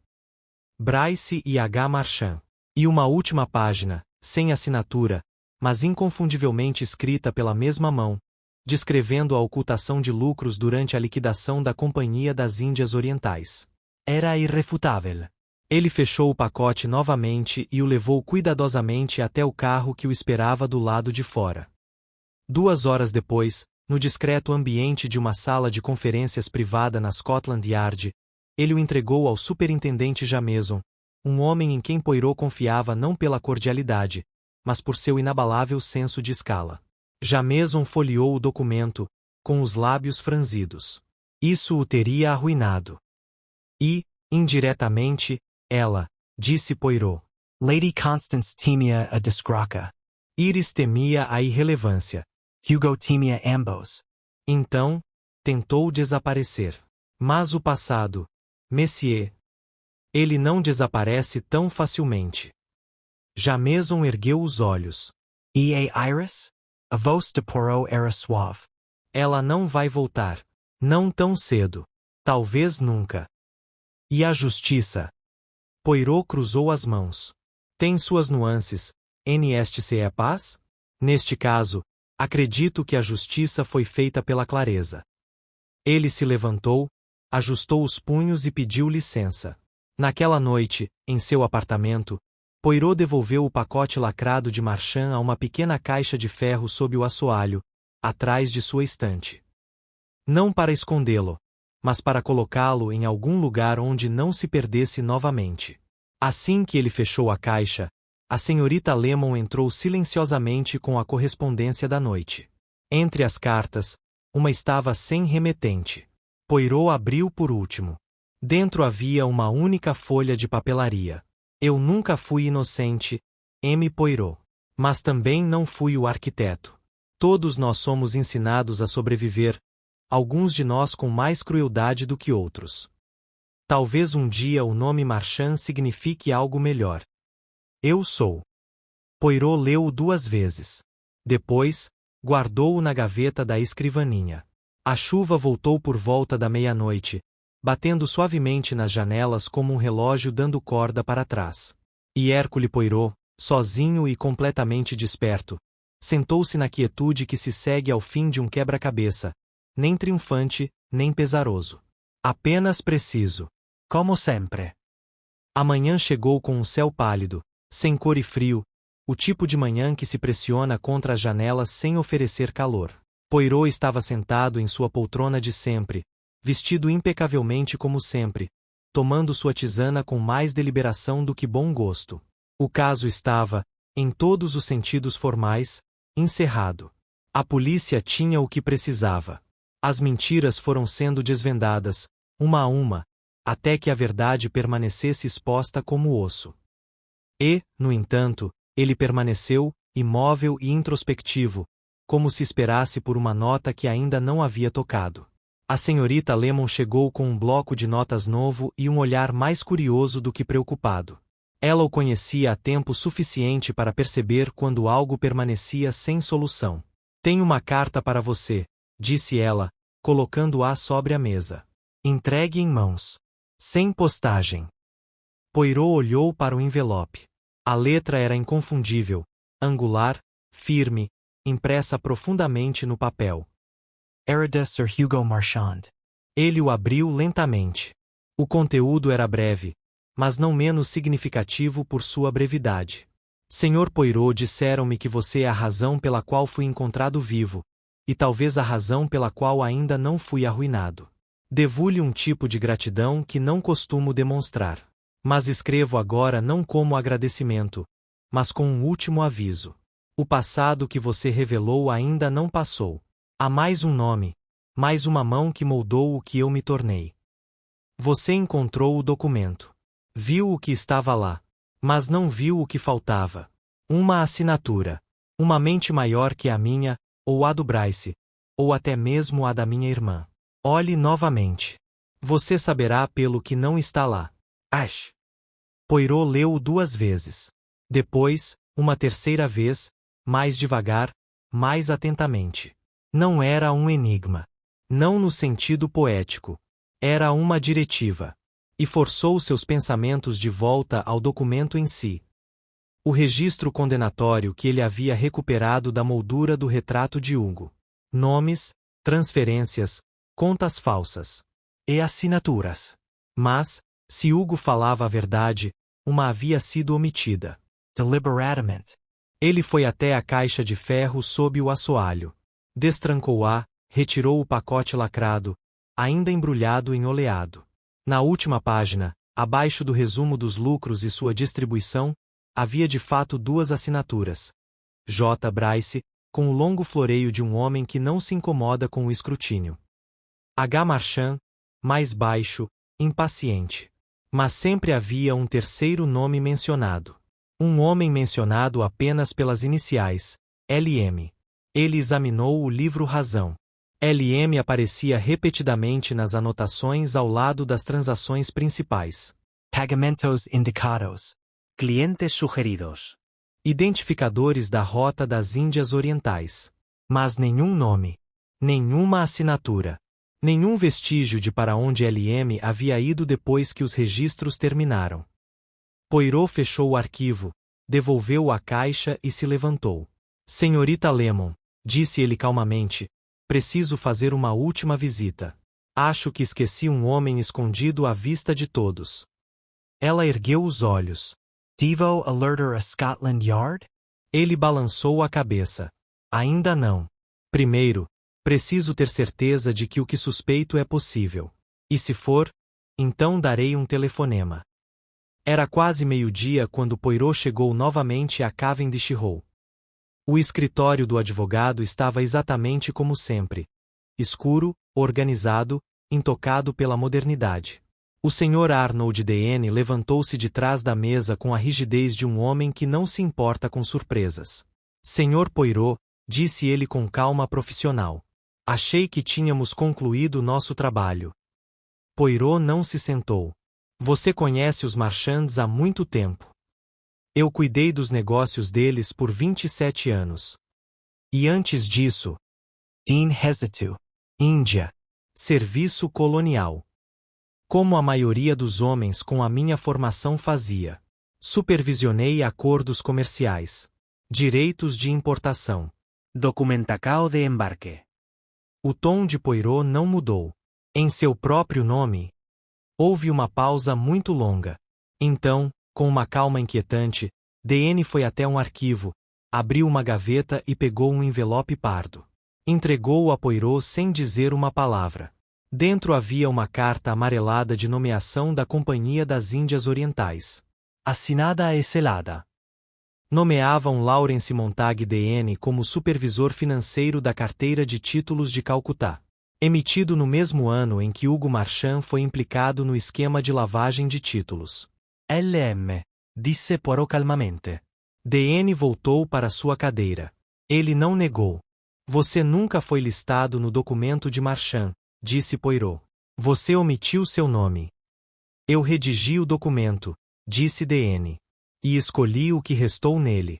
Bryce e H. Marchand. E uma última página, sem assinatura, mas inconfundivelmente escrita pela mesma mão, descrevendo a ocultação de lucros durante a liquidação da Companhia das Índias Orientais. Era irrefutável. Ele fechou o pacote novamente e o levou cuidadosamente até o carro que o esperava do lado de fora. 2 horas depois, no discreto ambiente de uma sala de conferências privada na Scotland Yard, ele o entregou ao superintendente Jameson, um homem em quem Poirot confiava não pela cordialidade, mas por seu inabalável senso de escala. Jameson folheou o documento, com os lábios franzidos. Isso o teria arruinado. E, indiretamente, ela, disse Poirot. Lady Constance temia a desgraça. Iris temia a irrelevância. Hugo temia ambos. Então, tentou desaparecer. Mas o passado, Monsieur, ele não desaparece tão facilmente. Jameson ergueu os olhos. E a Iris? A voz de Poirot era suave. Ela não vai voltar. Não tão cedo. Talvez nunca. E a justiça? Poirot cruzou as mãos. Tem suas nuances. Nstc é paz? Neste caso, acredito que a justiça foi feita pela clareza. Ele se levantou, ajustou os punhos e pediu licença. Naquela noite, em seu apartamento, Poirot devolveu o pacote lacrado de Marchand a uma pequena caixa de ferro sob o assoalho, atrás de sua estante. Não para escondê-lo, mas para colocá-lo em algum lugar onde não se perdesse novamente. Assim que ele fechou a caixa, a senhorita Lemon entrou silenciosamente com a correspondência da noite. Entre as cartas, uma estava sem remetente. Poirot abriu por último. Dentro havia uma única folha de papelaria. Eu nunca fui inocente, M. Poirot. Mas também não fui o arquiteto. Todos nós somos ensinados a sobreviver, alguns de nós com mais crueldade do que outros. Talvez um dia o nome Marchand signifique algo melhor. Eu sou. Poirot leu-o 2 vezes. Depois, guardou-o na gaveta da escrivaninha. A chuva voltou por volta da meia-noite, batendo suavemente nas janelas como um relógio dando corda para trás. E Hercule Poirot, sozinho e completamente desperto, sentou-se na quietude que se segue ao fim de um quebra-cabeça, nem triunfante, nem pesaroso. Apenas preciso. Como sempre. A manhã chegou com um céu pálido, sem cor e frio, o tipo de manhã que se pressiona contra as janelas sem oferecer calor. Poirot estava sentado em sua poltrona de sempre, vestido impecavelmente como sempre, tomando sua tisana com mais deliberação do que bom gosto. O caso estava, em todos os sentidos formais, encerrado. A polícia tinha o que precisava. As mentiras foram sendo desvendadas, uma a uma, até que a verdade permanecesse exposta como osso. E, no entanto, ele permaneceu, imóvel e introspectivo, como se esperasse por uma nota que ainda não havia tocado. A senhorita Lemon chegou com um bloco de notas novo e um olhar mais curioso do que preocupado. Ela o conhecia há tempo suficiente para perceber quando algo permanecia sem solução. Tenho uma carta para você, disse ela, colocando-a sobre a mesa. Entregue em mãos. Sem postagem. Poirot olhou para o envelope. A letra era inconfundível, angular, firme, impressa profundamente no papel. Era de Sir Hugo Marchand. Ele o abriu lentamente. O conteúdo era breve, mas não menos significativo por sua brevidade. Senhor Poirot, disseram-me que você é a razão pela qual fui encontrado vivo, e talvez a razão pela qual ainda não fui arruinado. Devo-lhe um tipo de gratidão que não costumo demonstrar. Mas escrevo agora não como agradecimento, mas com um último aviso. O passado que você revelou ainda não passou. Há mais um nome, mais uma mão que moldou o que eu me tornei. Você encontrou o documento. Viu o que estava lá, mas não viu o que faltava. Uma assinatura. Uma mente maior que a minha, ou a do Bryce, ou até mesmo a da minha irmã. Olhe novamente. Você saberá pelo que não está lá. Ash. Poirot leu-o 2 vezes. Depois, uma terceira vez, mais devagar, mais atentamente. Não era um enigma. não no sentido poético. Era uma diretiva. E forçou seus pensamentos de volta ao documento em si. O registro condenatório que ele havia recuperado da moldura do retrato de Hugo. Nomes, transferências, contas falsas. E assinaturas. Mas, se Hugo falava a verdade, uma havia sido omitida. Deliberadamente. Ele foi até a caixa de ferro sob o assoalho. Destrancou-a, retirou o pacote lacrado, ainda embrulhado em oleado. Na última página, abaixo do resumo dos lucros e sua distribuição, havia de fato duas assinaturas. J. Bryce, com o longo floreio de um homem que não se incomoda com o escrutínio. H. Marchand, mais baixo, impaciente. Mas sempre havia um terceiro nome mencionado. Um homem mencionado apenas pelas iniciais, L.M. Ele examinou o livro Razão. L.M. aparecia repetidamente nas anotações ao lado das transações principais. Pagamentos indicados. Clientes sugeridos. Identificadores da Rota das Índias Orientais. Mas nenhum nome. Nenhuma assinatura. Nenhum vestígio de para onde L.M. havia ido depois que os registros terminaram. Poirot fechou o arquivo, devolveu-o à caixa e se levantou. Senhorita Lemon, disse ele calmamente, preciso fazer uma última visita. Acho que esqueci um homem escondido à vista de todos. Ela ergueu os olhos. Devo alerter a Scotland Yard? Ele balançou a cabeça. Ainda não. Primeiro, preciso ter certeza de que o que suspeito é possível. E se for, então darei um telefonema. Era quase meio-dia quando Poirot chegou novamente a Cavendish Hall. O escritório do advogado estava exatamente como sempre. Escuro, organizado, intocado pela modernidade. O Sr. Arnold D.N. levantou-se de trás da mesa com a rigidez de um homem que não se importa com surpresas. Sr. Poirot, disse ele com calma profissional. Achei que tínhamos concluído nosso trabalho. Poirot não se sentou. Você conhece os Marchands há muito tempo. Eu cuidei dos negócios deles por 27 anos. E antes disso, Dean Hesitu, Índia. Serviço colonial. Como a maioria dos homens com a minha formação fazia. Supervisionei acordos comerciais. Direitos de importação. Documentacao de embarque. O tom de Poirot não mudou. Em seu próprio nome. Houve uma pausa muito longa. Então, com uma calma inquietante, D.N. foi até um arquivo, abriu uma gaveta e pegou um envelope pardo. Entregou-o a Poirot sem dizer uma palavra. Dentro havia uma carta amarelada de nomeação da Companhia das Índias Orientais. Assinada e selada. Nomeavam Lawrence Montague D.N. como supervisor financeiro da carteira de títulos de Calcutá. Emitido no mesmo ano em que Hugo Marchand foi implicado no esquema de lavagem de títulos. L.M., disse Poirot calmamente. D.N. voltou para sua cadeira. Ele não negou. Você nunca foi listado no documento de Marchand, disse Poirot. Você omitiu seu nome. Eu redigi o documento, disse D.N. E escolhi o que restou nele.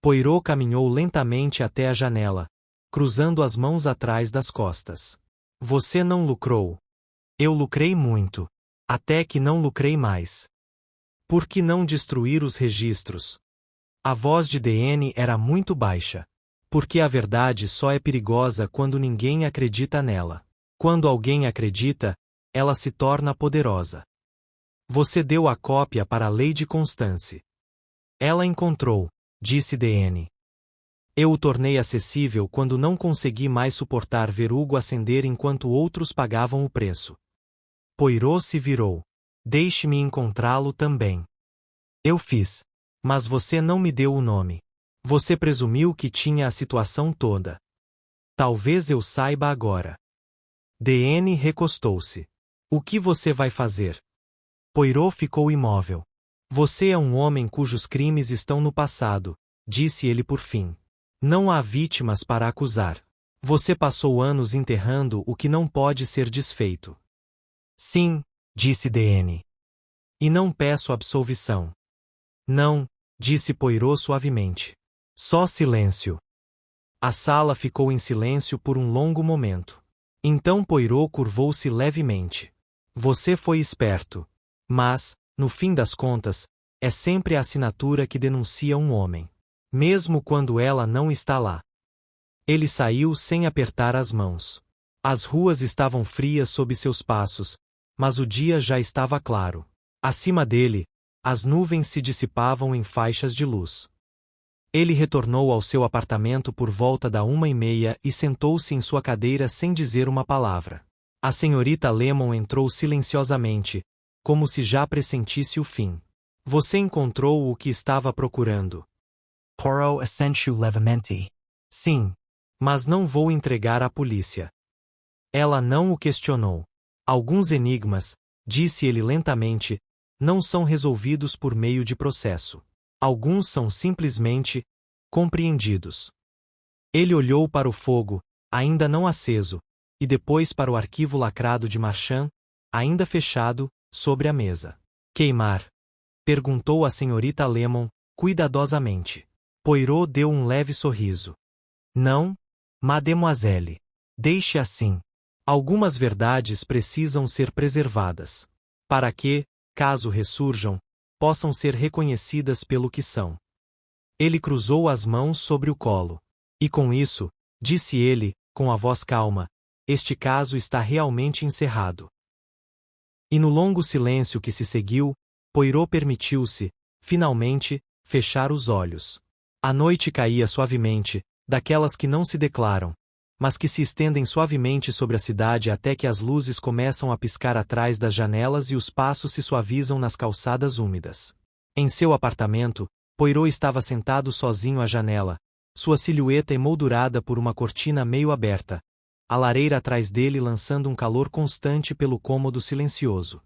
Poirot caminhou lentamente até a janela, cruzando as mãos atrás das costas. Você não lucrou. Eu lucrei muito. Até que não lucrei mais. Por que não destruir os registros? A voz de D.N. era muito baixa. Porque a verdade só é perigosa quando ninguém acredita nela. Quando alguém acredita, ela se torna poderosa. Você deu a cópia para a Lady Constance. Ela encontrou, disse D.N. Eu o tornei acessível quando não consegui mais suportar ver Hugo ascender enquanto outros pagavam o preço. Poirot se virou. Deixe-me encontrá-lo também. Eu fiz. Mas você não me deu o nome. Você presumiu que tinha a situação toda. Talvez eu saiba agora. D.N. recostou-se. O que você vai fazer? Poirot ficou imóvel. Você é um homem cujos crimes estão no passado, disse ele por fim. Não há vítimas para acusar. Você passou anos enterrando o que não pode ser desfeito. Sim, disse D.N. E não peço absolvição. Não, disse Poirot suavemente. Só silêncio. A sala ficou em silêncio por um longo momento. Então Poirot curvou-se levemente. Você foi esperto. Mas, no fim das contas, é sempre a assinatura que denuncia um homem. Mesmo quando ela não está lá. Ele saiu sem apertar as mãos. As ruas estavam frias sob seus passos, mas o dia já estava claro. Acima dele, as nuvens se dissipavam em faixas de luz. Ele retornou ao seu apartamento por volta da 1:30 e sentou-se em sua cadeira sem dizer uma palavra. A senhorita Lemon entrou silenciosamente, como se já pressentisse o fim. Você encontrou o que estava procurando. Poirot assentiu levemente. Sim. Mas não vou entregar à polícia. Ela não o questionou. Alguns enigmas, disse ele lentamente, não são resolvidos por meio de processo. Alguns são simplesmente compreendidos. Ele olhou para o fogo, ainda não aceso, e depois para o arquivo lacrado de Marchand, ainda fechado, sobre a mesa. Queimar? Perguntou a senhorita Lemon, cuidadosamente. Poirot deu um leve sorriso. Não, mademoiselle. Deixe assim. Algumas verdades precisam ser preservadas. Para que, caso ressurjam, possam ser reconhecidas pelo que são. Ele cruzou as mãos sobre o colo. E com isso, disse ele, com a voz calma, este caso está realmente encerrado. E no longo silêncio que se seguiu, Poirot permitiu-se, finalmente, fechar os olhos. A noite caía suavemente, daquelas que não se declaram, mas que se estendem suavemente sobre a cidade até que as luzes começam a piscar atrás das janelas e os passos se suavizam nas calçadas úmidas. Em seu apartamento, Poirot estava sentado sozinho à janela, sua silhueta emoldurada por uma cortina meio aberta, a lareira atrás dele lançando um calor constante pelo cômodo silencioso.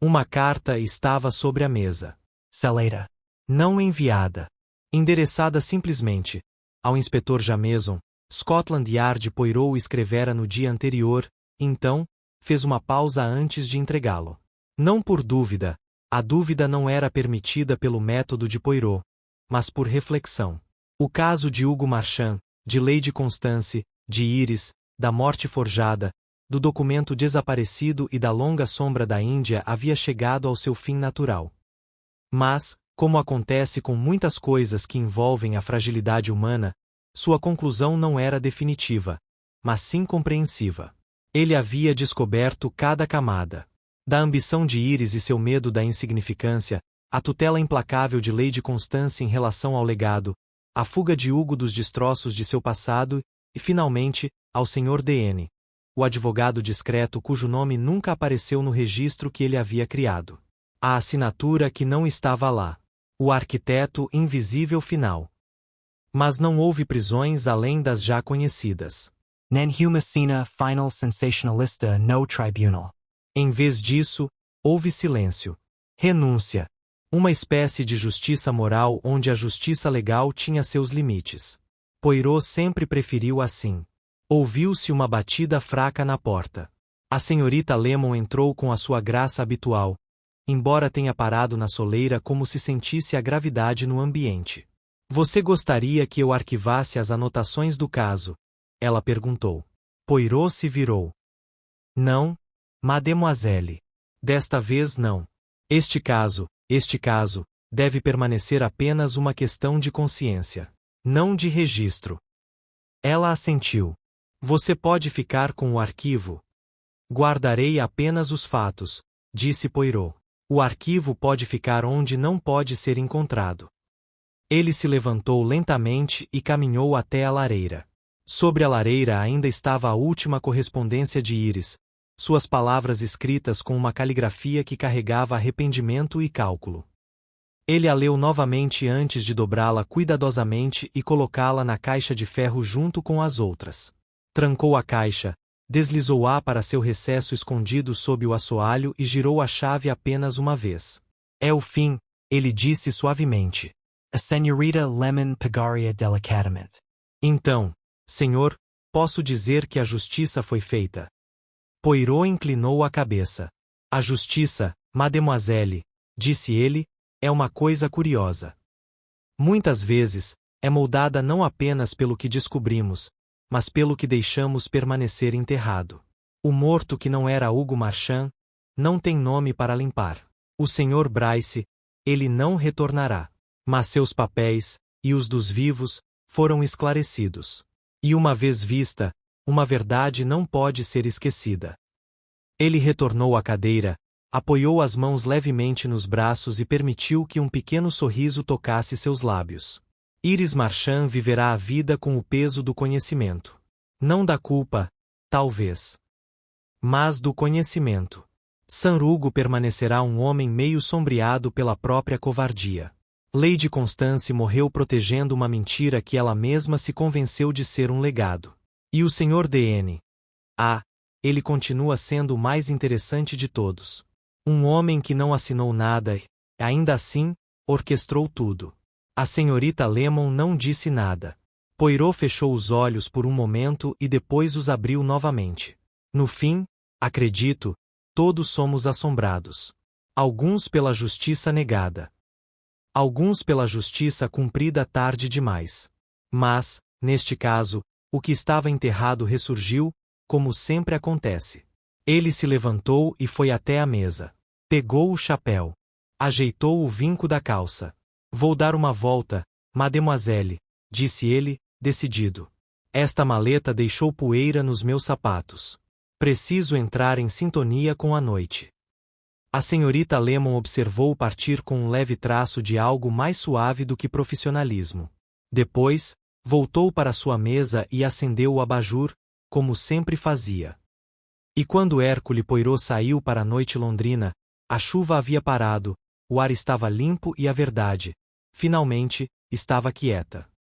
Uma carta estava sobre a mesa. Celeira. Não enviada. Endereçada simplesmente ao inspetor Jameson, Scotland Yard. Poirot o escrevera no dia anterior, então, fez uma pausa antes de entregá-lo. Não por dúvida, a dúvida não era permitida pelo método de Poirot, mas por reflexão. O caso de Hugo Marchand, de Lady Constance, de Iris, da morte forjada, do documento desaparecido e da longa sombra da Índia havia chegado ao seu fim natural. Mas, como acontece com muitas coisas que envolvem a fragilidade humana, sua conclusão não era definitiva, mas sim compreensiva. Ele havia descoberto cada camada. Da ambição de Iris e seu medo da insignificância, a tutela implacável de Lady Constance em relação ao legado, a fuga de Hugo dos destroços de seu passado e, finalmente, ao Sr. D.N., o advogado discreto cujo nome nunca apareceu no registro que ele havia criado. A assinatura que não estava lá. O arquiteto invisível final. Mas não houve prisões além das já conhecidas. Nenhuma cena final sensacionalista no tribunal. Em vez disso, houve silêncio. Renúncia. Uma espécie de justiça moral onde a justiça legal tinha seus limites. Poirot sempre preferiu assim. Ouviu-se uma batida fraca na porta. A senhorita Lemon entrou com a sua graça habitual, embora tenha parado na soleira como se sentisse a gravidade no ambiente. Você gostaria que eu arquivasse as anotações do caso? Ela perguntou. Poirot se virou. Não, mademoiselle. Desta vez não. Este caso, deve permanecer apenas uma questão de consciência, não de registro. Ela assentiu. Você pode ficar com o arquivo. Guardarei apenas os fatos, disse Poirot. O arquivo pode ficar onde não pode ser encontrado. Ele se levantou lentamente e caminhou até a lareira. Sobre a lareira ainda estava a última correspondência de Iris, suas palavras escritas com uma caligrafia que carregava arrependimento e cálculo. Ele a leu novamente antes de dobrá-la cuidadosamente e colocá-la na caixa de ferro junto com as outras. Trancou a caixa, deslizou-a para seu recesso escondido sob o assoalho e girou a chave apenas uma vez. É o fim, ele disse suavemente. A senhorita Lemon pagaria delicadamente. Então, senhor, posso dizer que a justiça foi feita. Poirot inclinou a cabeça. A justiça, mademoiselle, disse ele, é uma coisa curiosa. Muitas vezes, é moldada não apenas pelo que descobrimos, mas pelo que deixamos permanecer enterrado. O morto que não era Hugo Marchand, não tem nome para limpar. O Sr. Bryce, ele não retornará. Mas seus papéis, e os dos vivos, foram esclarecidos. E uma vez vista, uma verdade não pode ser esquecida. Ele retornou à cadeira, apoiou as mãos levemente nos braços e permitiu que um pequeno sorriso tocasse seus lábios. Iris Marchand viverá a vida com o peso do conhecimento. Não da culpa, talvez, mas do conhecimento. Sanrugo permanecerá um homem meio sombreado pela própria covardia. Lady Constance morreu protegendo uma mentira que ela mesma se convenceu de ser um legado. E o Sr. D.N. Ele continua sendo o mais interessante de todos. Um homem que não assinou nada e, ainda assim, orquestrou tudo. A senhorita Lemon não disse nada. Poirot fechou os olhos por um momento e depois os abriu novamente. No fim, acredito, todos somos assombrados. Alguns pela justiça negada. Alguns pela justiça cumprida tarde demais. Mas, neste caso, o que estava enterrado ressurgiu, como sempre acontece. Ele se levantou e foi até a mesa. Pegou o chapéu. Ajeitou o vinco da calça. Vou dar uma volta, mademoiselle, disse ele, decidido. Esta maleta deixou poeira nos meus sapatos. Preciso entrar em sintonia com a noite. A senhorita Lemon observou partir com um leve traço de algo mais suave do que profissionalismo. Depois, voltou para sua mesa e acendeu o abajur, como sempre fazia. E quando Hercule Poirot saiu para a noite londrina, a chuva havia parado, o ar estava limpo e a verdade, finalmente, estava quieta.